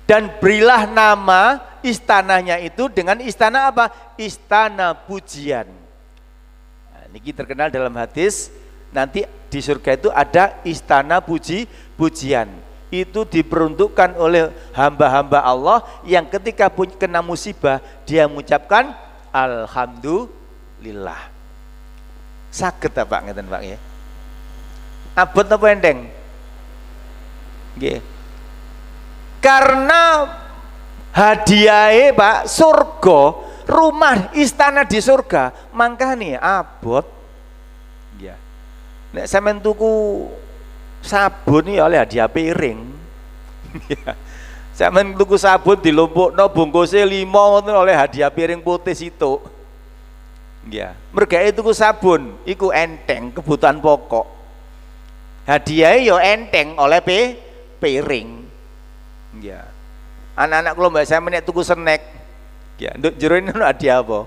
dan berilah nama istananya itu dengan istana apa? Istana pujian. Nah, ini terkenal dalam hadis, nanti di surga itu ada istana pujian. Itu diperuntukkan oleh hamba-hamba Allah yang ketika kena musibah dia mengucapkan alhamdulillah. Saged ta Pak ngeten Pak ya. Abot apa enteng? Nggih. Karena hadiahe Pak surga, rumah istana di surga, mangkane abot. Ya. Nek sampean tuku sabun ya oleh hadiah piring. Ya. Sampean tuku sabun dilumpukno bungkuse 5 ngoten oleh hadiah piring putih situ. Ya. Mergae tuku sabun iku enteng kebutuhan pokok. Hadiahnya yo enteng oleh piring. Ya. Anak-anak kula mbak saya menek tuku snack. Ya, nduk jero ini ono hadiah apa?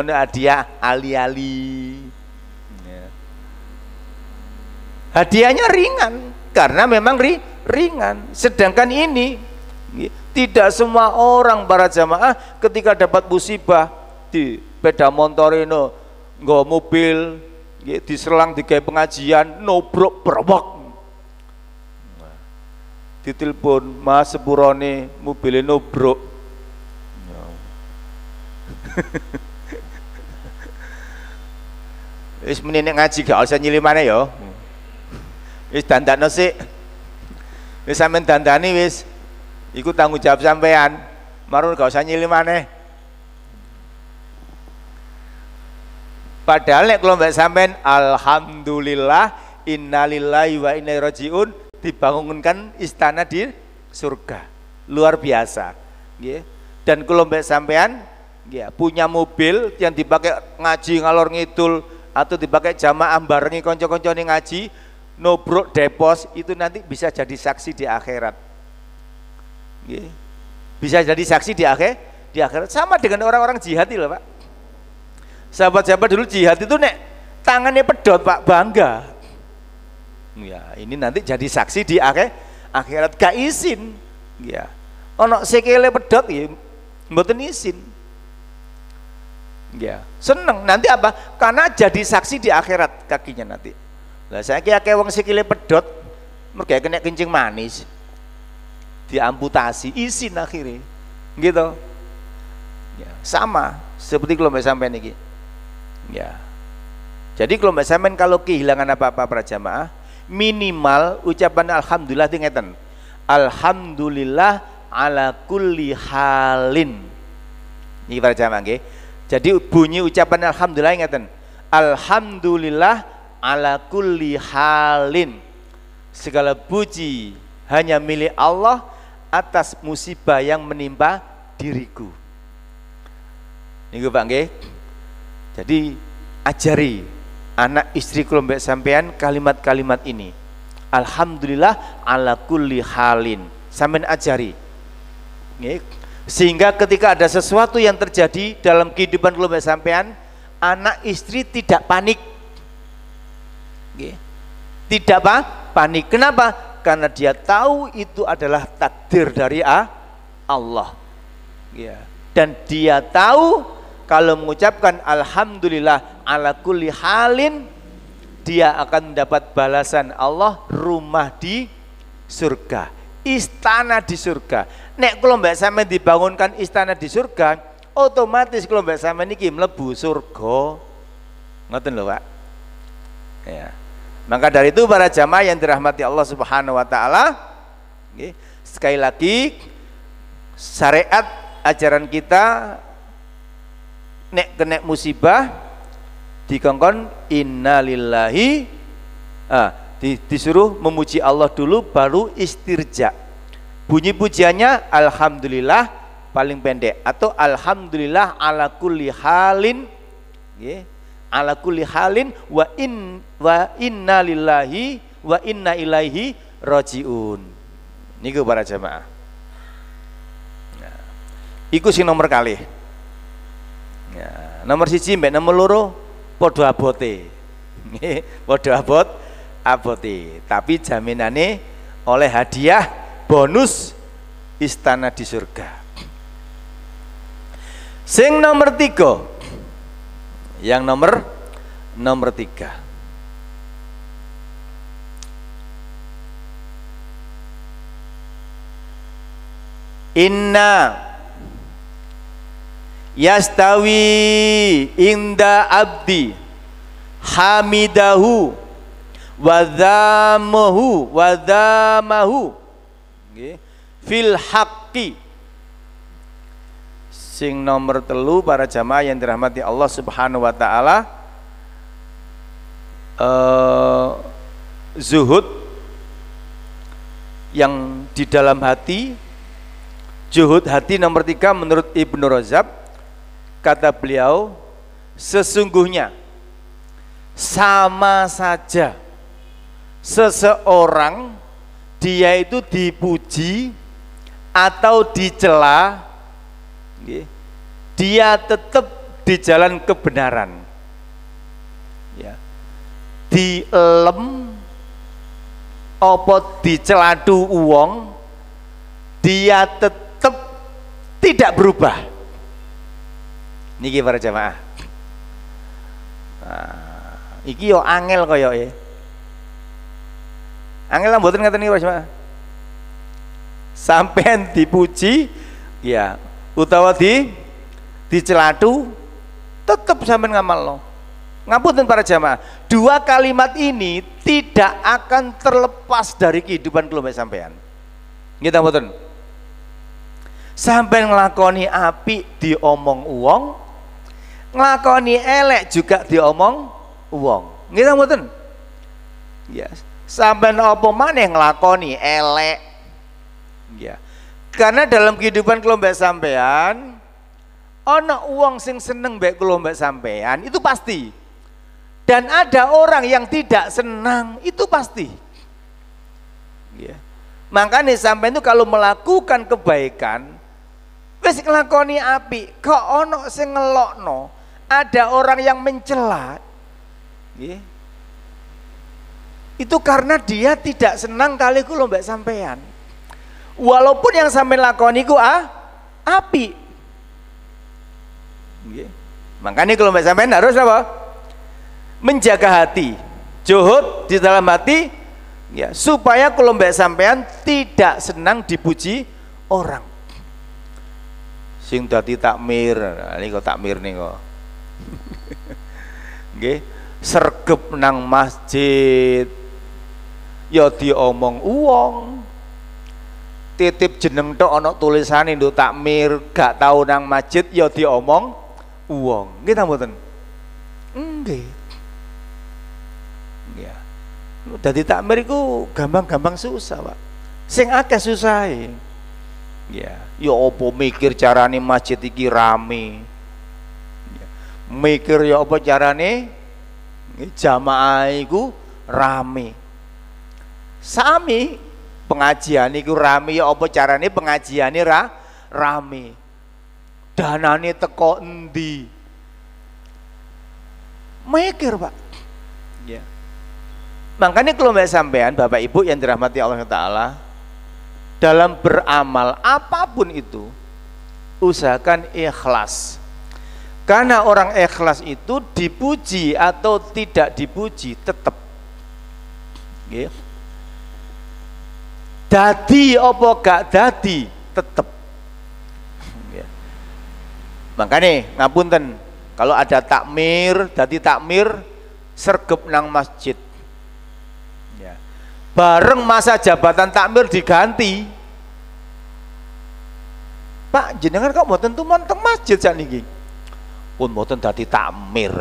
Ono hadiah ali-ali. Ya. Hadiahnya ringan karena memang ringan. Sedangkan ini tidak semua orang para jamaah ketika dapat musibah di sepeda motor ini nggo mobil diselang digawe pengajian nobrok berwak ditelepon Mas sepurone mobilnya nobrok wis menine ngaji gak usah nyilih maneh ya wis dandakno sik wis sampean dandani wis iku tanggung jawab sampean marun gak usah nyilih maneh. Padahal nek kula mbak sampean alhamdulillah innalillahi wa inna ilaihi rajiun dibangunkan istana di surga. Luar biasa. Nggih. Dan kula mbak sampean nggih punya mobil yang dipakai ngaji ngalor ngidul atau dipakai jamaah barengi kanca-kancane ngaji nobrok depos itu nanti bisa jadi saksi di akhirat. Nggih. Bisa jadi saksi di akhirat sama dengan orang-orang jihad itu loh Pak. Sahabat-sahabat dulu jihad itu nek tangannya pedot Pak bangga. Ya, ini nanti jadi saksi di akhirat gak izin. Ya. Ono sikile pedot ya mboten izin. Ya, seneng nanti apa? Karena jadi saksi di akhirat kakinya nanti. Lah saiki akeh wong sikile pedot mergo kena kencing manis. Diamputasi, izin akhirnya. Gitu. Ya, sama seperti kalau mbak sampean iki. Ya, jadi kalau mbak sampean kalau kehilangan apa-apa para jamaah minimal ucapan alhamdulillah itu ngeten, alhamdulillah ala kulli halin. Ini para jamaah nggih. Jadi bunyi ucapan alhamdulillah ngeten, alhamdulillah ala kulli halin. Segala puji hanya milik Allah atas musibah yang menimpa diriku. Niku Pak nggih. Jadi ajari anak istri kula mbek sampean kalimat-kalimat ini. Alhamdulillah ala kulli halin. Sampean ajari. Nggih. Sehingga ketika ada sesuatu yang terjadi dalam kehidupan kula mbek sampean, anak istri tidak panik. Nggih. Tidak panik. Kenapa? Karena dia tahu itu adalah takdir dari Allah. Ya. Dan dia tahu kalau mengucapkan alhamdulillah ala kulli halin dia akan mendapat balasan Allah, rumah di surga, istana di surga. Nek kula mbak sampean dibangunkan istana di surga, otomatis kula mbak sampean niki mlebu surga. Ngoten lho, Pak. Ya. Maka dari itu para jamaah yang dirahmati Allah Subhanahu wa taala, sekali lagi syariat ajaran kita nek kena musibah dikongkon innalillahi disuruh memuji Allah dulu baru istirja. Bunyi pujiannya alhamdulillah paling pendek atau alhamdulillah ala kulli halin ala kulli halin wa inna lillahi wa inna ilaihi rajiun. Niku para jamaah. Nah, iku sing nomor kalih. Ya, nomor siji mbek nomor loro padha abote. Nggih, padha abote. Tapi jaminane oleh hadiah bonus istana di surga. Sing nomor 3. Yang nomor 3. Inna yastawi inda abdi hamidahu wadhamahu fil haqqi. Sing nomor telu para jamaah yang dirahmati Allah Subhanahu wa taala, zuhud yang di dalam hati. Zuhud hati nomor 3 menurut Ibnu Rajab, kata beliau, sesungguhnya sama saja seseorang dia itu dipuji atau dicela, dia tetap di jalan kebenaran, ya. Dielem apa diceladu uwong, dia tetap tidak berubah. Niki para jamaah, iki yo angel koyo ya. Angel lah mboten ngaten niki para jamaah. Sampean dipuji ya utawa diceladu tetap sampean ngamalno. Ngapunten para jamaah, dua kalimat ini tidak akan terlepas dari kehidupan kelompok sampean. Nggih ta mboten? Sampean nglakoni apik diomong uwong, nglakoni elek juga diomong uwong. Nggih ta mboten? Ya, sampean apa maneh nglakoni elek. Ya. Karena dalam kehidupan kelompok sampean ana uwong sing seneng mbek kelompok sampean, itu pasti. Dan ada orang yang tidak senang, itu pasti. Ya. Makanya sampean itu kalau melakukan kebaikan, wis nglakoni apik, kok ono sing ngelokno, ada orang yang mencela, ya. Itu karena dia tidak senang kali ku mbak sampean. Walaupun yang sampean lakoni ku apik. Ya. Makanya kalau mbak sampean harus apa? Menjaga hati, zuhud di dalam hati, ya, supaya kalau mbak sampean tidak senang dipuji orang. Sing dadi takmir, ini kok takmir nih kok. Nggih, sergep nang masjid, ya diomong uwong. Titip jeneng tok ana tulisane nduk takmir, gak tau nang masjid ya diomong uwong. Nggih ta mboten? Nggih. Ya. Dadi takmir iku gampang-gampang susah, Pak. Sing akeh susahe. Ya, ya apa mikir carane masjid iki rame. Ya. Mikir ya apa carane jamaah iku rame. Sami pengajian iku rame, ya apa carane pengajiane rame. Danane teko endi? Mikir, Pak. Ya. Makanya kalau mbak sampean, Bapak Ibu yang dirahmati Allah Ta'ala, dalam beramal apapun itu usahakan ikhlas, karena orang ikhlas itu dipuji atau tidak dipuji tetap ya. Dadi apa gak dadi tetap ya. Makanya ngapunten, kalau ada takmir, dadi takmir sergep nang masjid ya. Bareng masa jabatan takmir diganti, Pak jenengan kok mboten tuman teng masjid sakniki? Pun mboten dadi takmir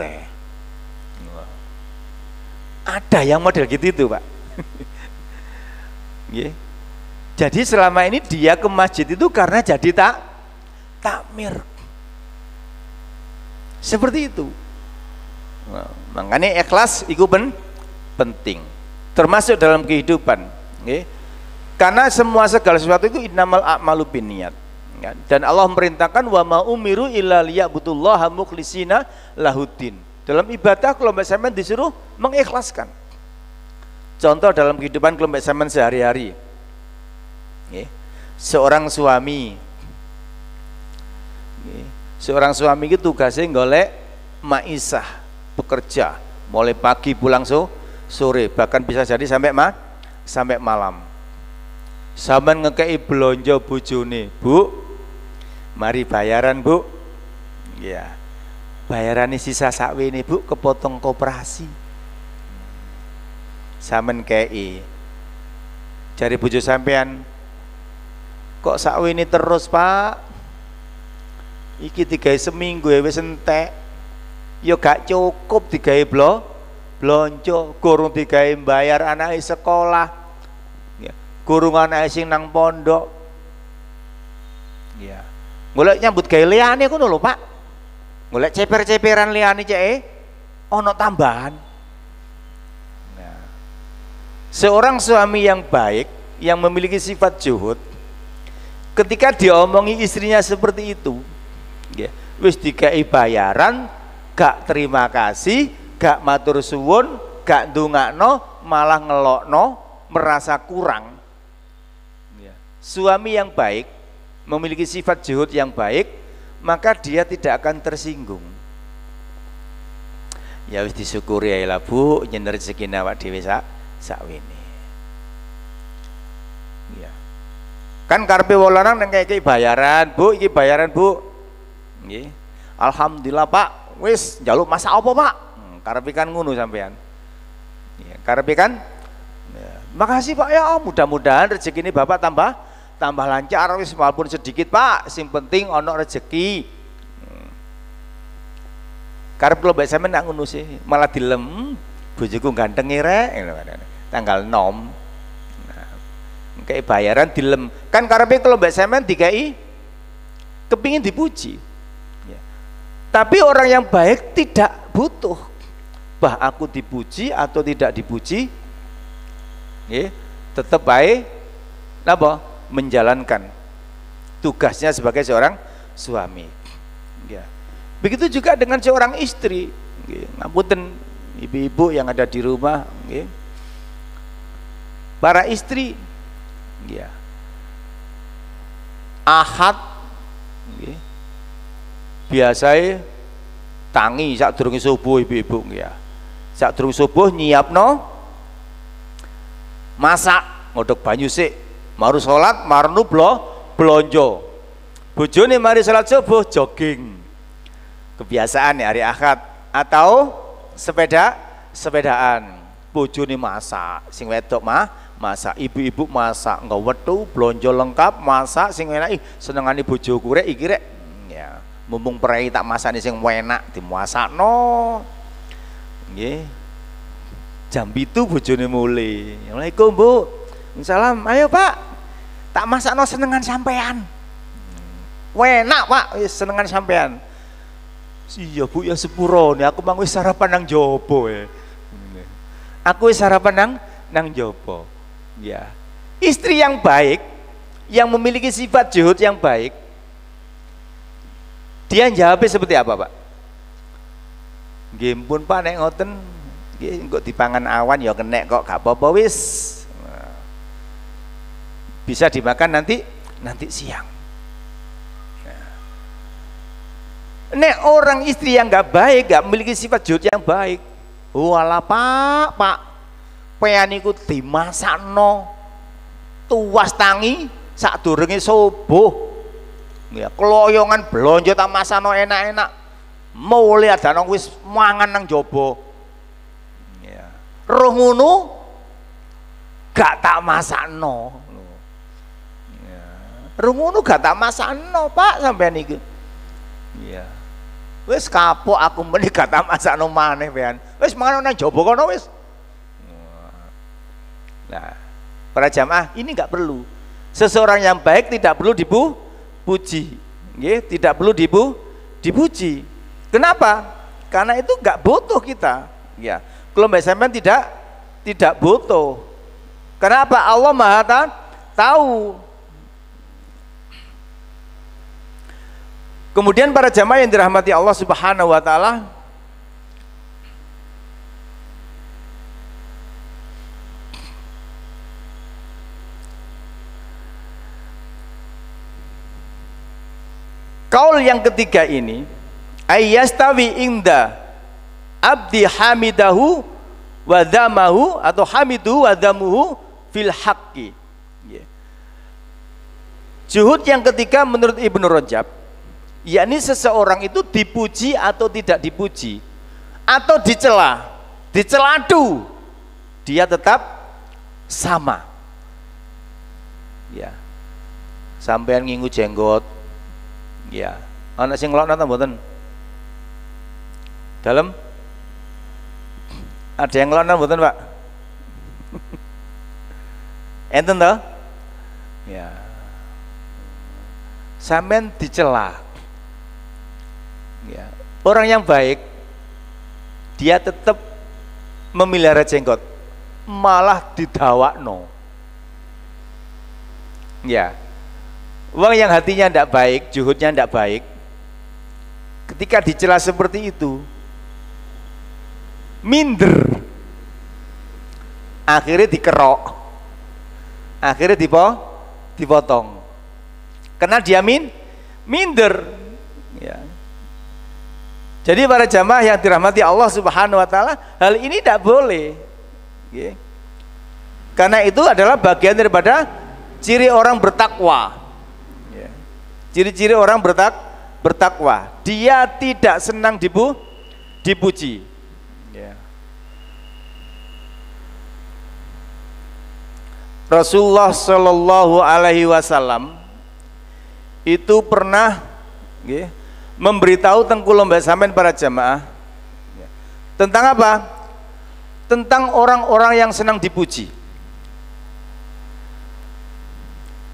Ada yang model gitu itu, Pak. Jadi selama ini dia ke masjid itu karena jadi takmir. Seperti itu. Nah, makanya ikhlas itu penting. Termasuk dalam kehidupan. Karena segala sesuatu itu innamal a'malu binniyat. Dan Allah memerintahkan wa ma umiru illa liya'budullaha mukhlishina lahuddin. Dalam ibadah kelompok sampean disuruh mengikhlaskan. Contoh dalam kehidupan kelompok sampean sehari-hari. Seorang suami itu tugasnya golek maisah, bekerja mulai pagi pulang sore, bahkan bisa jadi sampai malam. Sampean ngekei belanja bojone, Bu, mari bayaran Bu. Ya. bayaran sisa sakwene Bu kepotong koperasi. Samen kei. Jari bojo sampean, kok sakwene terus Pak? Iki digawe seminggu wis entek. Ya gak cukup digawe blonjo, kurung digawe bayar anake sekolah. Ya, kurung anake sing nang pondok. Ya. Golek nyambut gawe liyane ngono lho, Pak. Golek ceper-ceperan liyane cek ono tambahan. Nah. Seorang suami yang baik, yang memiliki sifat zuhud, ketika diomongi istrinya seperti itu, ya, wis dikai bayaran, gak terima kasih, gak matur suwun, gak ndongakno, malah ngelokno, merasa kurang. Ya. Suami yang baik memiliki sifat zuhud yang baik, maka dia tidak akan tersinggung. Ya wis disyukuri ae lah Bu, nyen rezeki awak dhewe sakwene. Ya. Kan karepe wong lanang nang kei bayaran, Bu, iki bayaran Bu. Nggih. Alhamdulillah Pak, wis njaluk masak apa Pak? Karepe kan ngono sampean. Ya, karepe kan. Ya. Makasih Pak ya, mudah-mudahan rezeki ini Bapak tambah lancar wis walaupun sedikit Pak, sing penting ono rezeki. Karep kula mbek sampean nak ngono sih, malah dilem bojoku ganteng rek tanggal 6. Nah, kayak bayaran dilem. Kan karepe kula mbek sampean dikai kepingin dipuji. Ya. Tapi orang yang baik tidak butuh bah aku dipuji atau tidak dipuji. Ya, tetap baik napa? Menjalankan tugasnya sebagai seorang suami. Ya. Begitu juga dengan seorang istri. Ya. Ngapunten ibu-ibu yang ada di rumah. Ya. Para istri, ya. Ahad, ya. Biasanya tangi sakdurunge subuh ibu-ibu. Ya. Sakdurunge subuh nyiapno masak, ngodok banyu sik. Maru sholat, marnu blonjo. Bojone mari sholat subuh jogging. Kebiasaan ya hari Ahad atau sepedaan. Bojone masak, sing wedok masak, ibu-ibu masak, nggo wetu blonjo lengkap, masak sing enak. Senengane bojoku rek iki rek. Ya, mumpung prei tak masakne sing enak dimasakno. Nggih. Jam 7 bojone mulai. Assalamualaikum Bu. Salam, ayo Pak. Tak masakno senengan sampean. Enak Pak, wis senengan sampean. Iya Bu ya sepurone, aku mang wis sarapan nang jopo ya. Aku wis sarapan nang jopo. Ya. Istri yang baik, yang memiliki sifat zuhud yang baik, dia jawabnya seperti apa Pak? Nggih pun Pak nek ngoten, nggih engko dipangan awan ya kenek kok gak apa-apa wis. Bisa dimakan nanti siang. Nek orang istri yang nggak baik, nggak memiliki sifat zuhud yang baik, walah Pak, peyaniku dimasakno tuwas tangi sakdurunge subuh. Ya, keloyongan blonjo tak masakno enak-enak. Mulai ada nang wis mangan nang jaba. Ya. Roh ngono gak tak masakno. Rungono gak tak masakno Pak sampean iki. Iya. Wis kapok aku meni gak tak masakno maneh pean. Wis mangan nang jaba kono wis. Nah, para jamaah ini enggak perlu. Seseorang yang baik tidak perlu dipuji. Nggih, tidak perlu dipuji. Kenapa? Karena itu enggak butuh kita. Ya. Kalau mbak sampean tidak butuh. Kenapa? Allah Maha tahu. Kemudian para jamaah yang dirahmati Allah Subhanahu wa taala, kaul yang ketiga ini ayyastawi inda abdi hamidahu wa dzamahu atau hamidu wa dzamuhu fil haqqi. Zuhud yang ketiga menurut Ibnu Rajab yakni seseorang itu dipuji atau tidak dipuji, atau dicela, diceladu, dia tetap sama. Ya, sampean ngingu jenggot, ya, anak sing ngelok nata mboten? Dalam ada yang ngelok nata mboten, Pak? Enten toh? Ya, sampean dicela. Ya. Orang yang baik dia tetap memelihara jenggot, malah didawakno. Ya, orang yang hatinya tidak baik, juhudnya tidak baik, ketika dicela seperti itu, minder, akhirnya dikerok, akhirnya dipotong, karena dia minder. Ya. Jadi para jamaah yang dirahmati Allah Subhanahu wa taala, hal ini tidak boleh. Okay. Karena itu adalah bagian daripada ciri orang bertakwa. Yeah. Ciri-ciri orang bertakwa. Dia tidak senang dipuji. Yeah. Rasulullah Shallallahu Alaihi Wasallam itu pernah memberitahu tengku mbak sampean para jamaah tentang apa? Tentang orang-orang yang senang dipuji.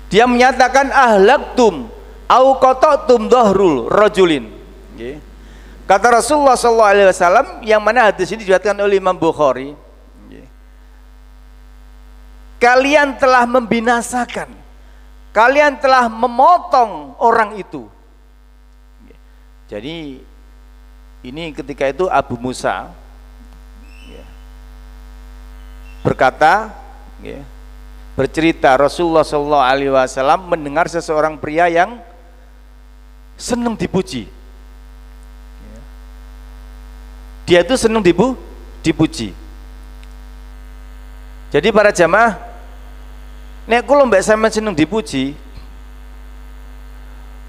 Dia menyatakan ahlaktum au qata'tum dhahrul rajulin. Kata Rasulullah SAW, yang mana hadis ini diriwayatkan oleh Imam Bukhari, kalian telah membinasakan, kalian telah memotong orang itu. Jadi ini ketika itu Abu Musa berkata, bercerita Rasulullah SAW mendengar seseorang pria yang senang dipuji. Dia itu senang dipuji. Jadi para jamaah, nek kula mbak sampean senang dipuji,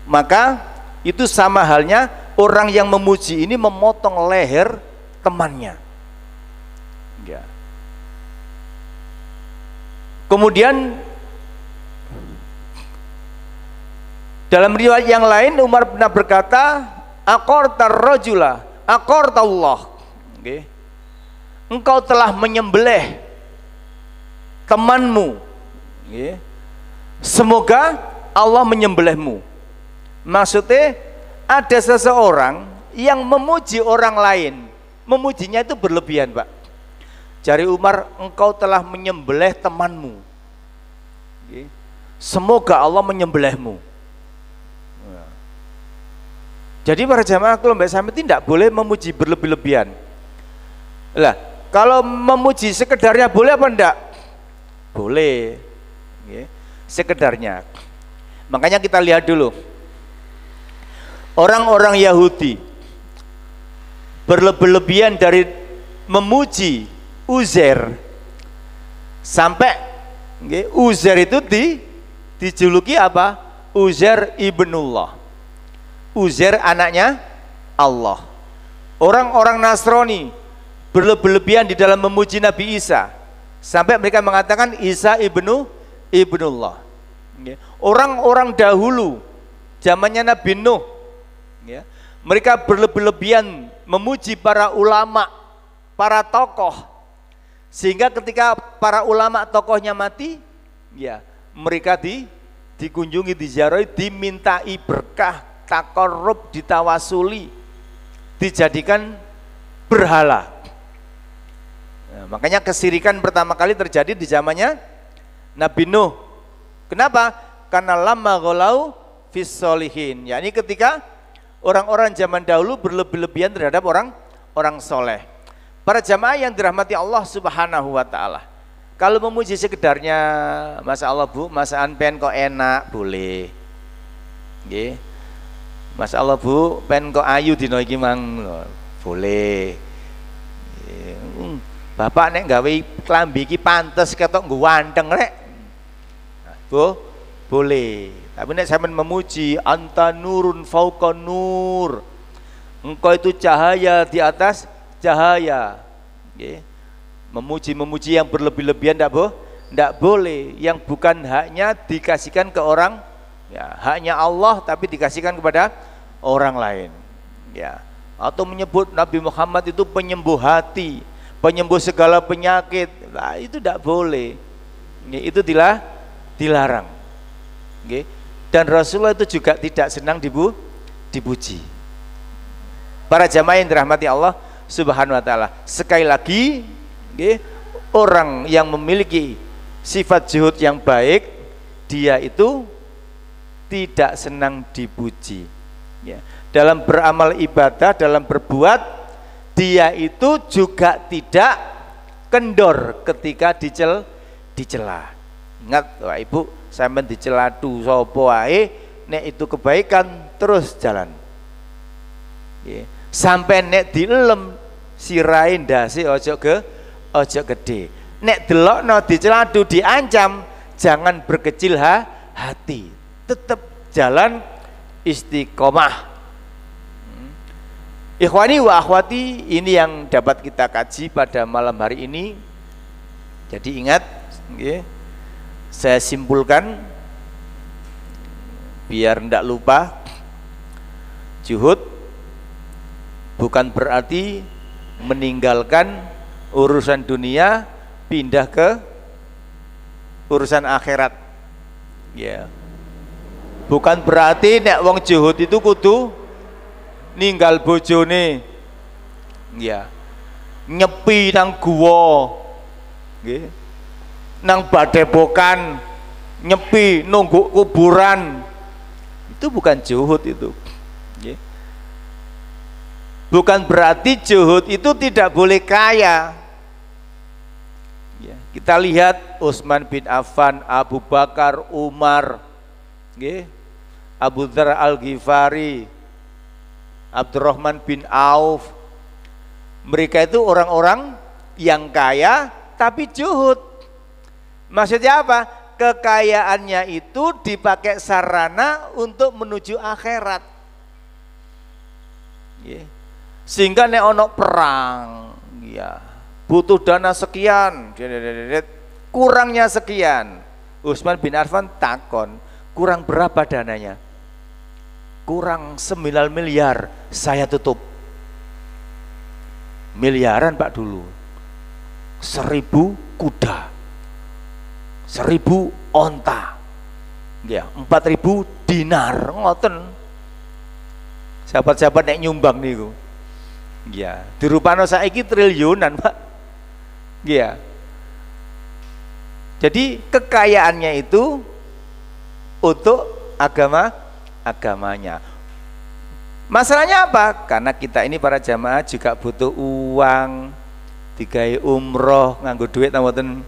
maka itu sama halnya orang yang memuji ini memotong leher temannya. Ya. Kemudian dalam riwayat yang lain Umar pernah berkata, aqartar rajula, aqartallah. Okay. Engkau telah menyembelih temanmu. Okay. Semoga Allah menyembelihmu. Maksudnya ada seseorang yang memuji orang lain, memujinya itu berlebihan, Pak. Jari Umar, engkau telah menyembelih temanmu. Semoga Allah menyembelihmu. Jadi para jamaah kalau mbak sampai tidak boleh memuji berlebih-lebihan. Lah, kalau memuji sekedarnya boleh apa enggak? Boleh. Sekedarnya. Makanya kita lihat dulu. Orang-orang Yahudi berlebih-lebihan dari memuji Uzair sampai Uzair itu dijuluki apa? Uzair ibnullah. Uzair anaknya Allah. Orang-orang Nasrani berlebih-lebihan di dalam memuji Nabi Isa sampai mereka mengatakan Isa ibnullah. Orang-orang dahulu zamannya Nabi Nuh, mereka berlebih-lebihan memuji para ulama, para tokoh, sehingga ketika para ulama tokohnya mati, ya mereka dikunjungi, diziarahi, dimintai berkah, takarrub, ditawasuli, dijadikan berhala. Nah, makanya kesirikan pertama kali terjadi di zamannya Nabi Nuh. Kenapa? Karena lama ghalau fis solihin, yakni ketika orang-orang zaman dahulu berlebih-lebihan terhadap orang soleh. Para jamaah yang dirahmati Allah Subhanahu wa ta'ala, kalau memuji sekedarnya, Masya Allah Bu, masakan pen kok enak, boleh. Masya Allah Bu, pen kok ayu dino iki mang, boleh. Bapak nek gawe klambi iki pantes ketok nggo wanteng rek. Bu, boleh. Tapi nek sampean memuji anta nurun fauqa nur, engkau itu cahaya di atas cahaya, nggih. Memuji-memuji yang berlebih-lebihan ndak boleh, yang bukan haknya dikasihkan ke orang, ya, haknya Allah tapi dikasihkan kepada orang lain, ya. Atau menyebut Nabi Muhammad itu penyembuh hati, penyembuh segala penyakit, nah, itu tidak boleh, ya, itu dilarang, okay. Dan Rasulullah itu juga tidak senang dipuji. Para jamaah yang dirahmati Allah Subhanahu wa taala, sekali lagi, okay, orang yang memiliki sifat zuhud yang baik, dia itu tidak senang dipuji, ya. Dalam beramal ibadah, dalam berbuat, dia itu juga tidak kendor ketika dicela. Ingat, wah ibu, sampean dicelatu sapa wae, nek itu kebaikan terus jalan. Ya. Sampai nek dielem sirahe ndase ojo gede. Nek delokno dicelatu diancam, jangan berkecil hati. Tetap jalan istiqomah. Ikhwani wa akhwati, ini yang dapat kita kaji pada malam hari ini. Jadi ingat, okay, saya simpulkan biar tidak lupa, zuhud bukan berarti meninggalkan urusan dunia pindah ke urusan akhirat, ya. Bukan berarti nek wong zuhud itu kudu ninggal bojone, ya, nyepi nang guwa, nggih, nang badepokan, nyepi nunggu kuburan, itu bukan zuhud itu, nggih. Bukan berarti zuhud itu tidak boleh kaya, ya. Kita lihat Utsman bin Affan, Abu Bakar, Umar, nggih, Abu Dzar Al-Ghifari, Abdurrahman bin Auf, mereka itu orang-orang yang kaya tapi zuhud. Maksudnya apa? Kekayaannya itu dipakai sarana untuk menuju akhirat, yeah. Sehingga nek ono perang, ya, butuh dana sekian, kurangnya sekian. Utsman bin Affan takon, kurang berapa dananya? Kurang 9 miliar, saya tutup. Miliaran Pak dulu. 1000 kuda, 1000 onta, ya, 4000 dinar, ngoten. Sahabat-sahabat nek nyumbang niku, ya, dirupano saiki triliunan Pak, ya. Jadi kekayaannya itu untuk agamanya. Masalahnya apa? Karena kita ini para jamaah juga butuh uang, digawe umroh nganggo duit mboten,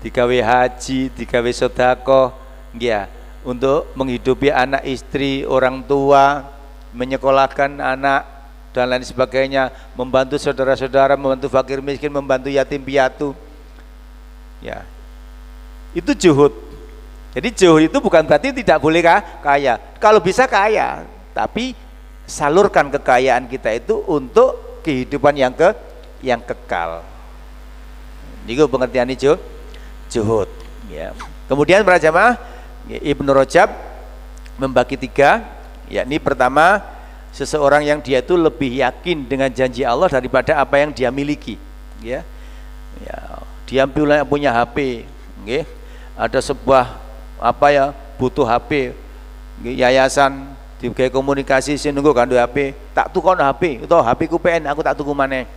digawe haji, digawe sedekah, ya, untuk menghidupi anak istri, orang tua, menyekolahkan anak dan lain sebagainya, membantu saudara-saudara, membantu fakir miskin, membantu yatim piatu, ya. Itu zuhud. Jadi zuhud itu bukan berarti tidak boleh kaya. Kalau bisa kaya, tapi salurkan kekayaan kita itu untuk kehidupan yang kekal. Ini pengertian zuhud, ya. Kemudian para jamaah, Ibnu Rajab membagi 3, yakni pertama, seseorang yang dia itu lebih yakin dengan janji Allah daripada apa yang dia miliki, ya. Ya, dia punya HP, okay. Ada sebuah apa ya, butuh HP, yayasan digawe komunikasi sing nunggu kandho HP, tak tukon HP utawa HP ku PN aku tak tuku maneh.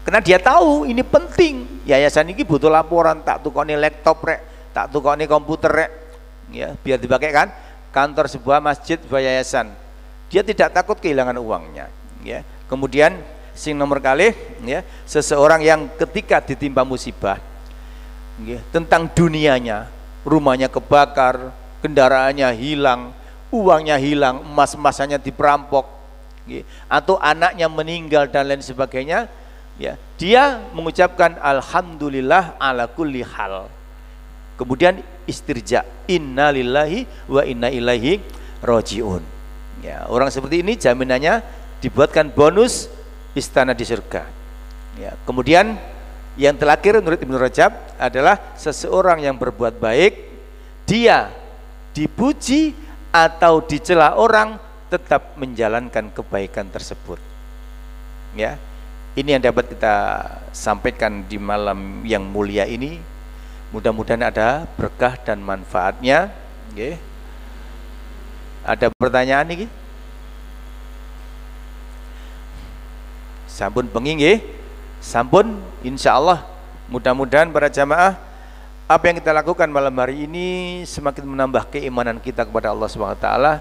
Karena dia tahu ini penting, yayasan ini butuh laporan, tak tukoni laptop rek, tak tukoni komputer rek, ya, biar dipakai kan kantor sebuah masjid, sebuah yayasan. Dia tidak takut kehilangan uangnya, ya. Kemudian sing nomor kali, ya, seseorang yang ketika ditimpa musibah, ya, tentang dunianya, rumahnya kebakar, kendaraannya hilang, uangnya hilang, emas-emasannya diperampok, ya, atau anaknya meninggal dan lain sebagainya, ya, dia mengucapkan alhamdulillah ala kulli hal. Kemudian istirja, innalillahi wa inna ilaihi rajiun. Ya, orang seperti ini jaminannya dibuatkan bonus istana di surga. Ya, kemudian yang terakhir menurut Ibnu Rajab adalah seseorang yang berbuat baik, dia dipuji atau dicela orang tetap menjalankan kebaikan tersebut. Ya, ini yang dapat kita sampaikan di malam yang mulia ini. Mudah-mudahan ada berkah dan manfaatnya. Okay. Ada pertanyaan nih? Sampun bengi nggih? Sampun, insyaallah. Mudah-mudahan para jamaah apa yang kita lakukan malam hari ini semakin menambah keimanan kita kepada Allah Subhanahu wa taala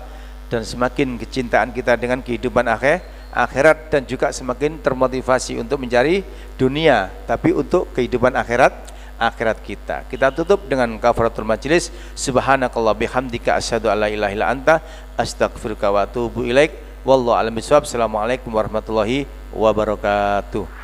dan semakin kecintaan kita dengan kehidupan akhirat dan juga semakin termotivasi untuk mencari dunia tapi untuk kehidupan akhirat kita. Kita tutup dengan kafaratul majlis. Subhanakallah bihamdika asyhadu alla ilaha illa anta astaghfiruka wa atubu ilaik. Wallahu a'lam bishawab. Assalamualaikum warahmatullahi wabarakatuh.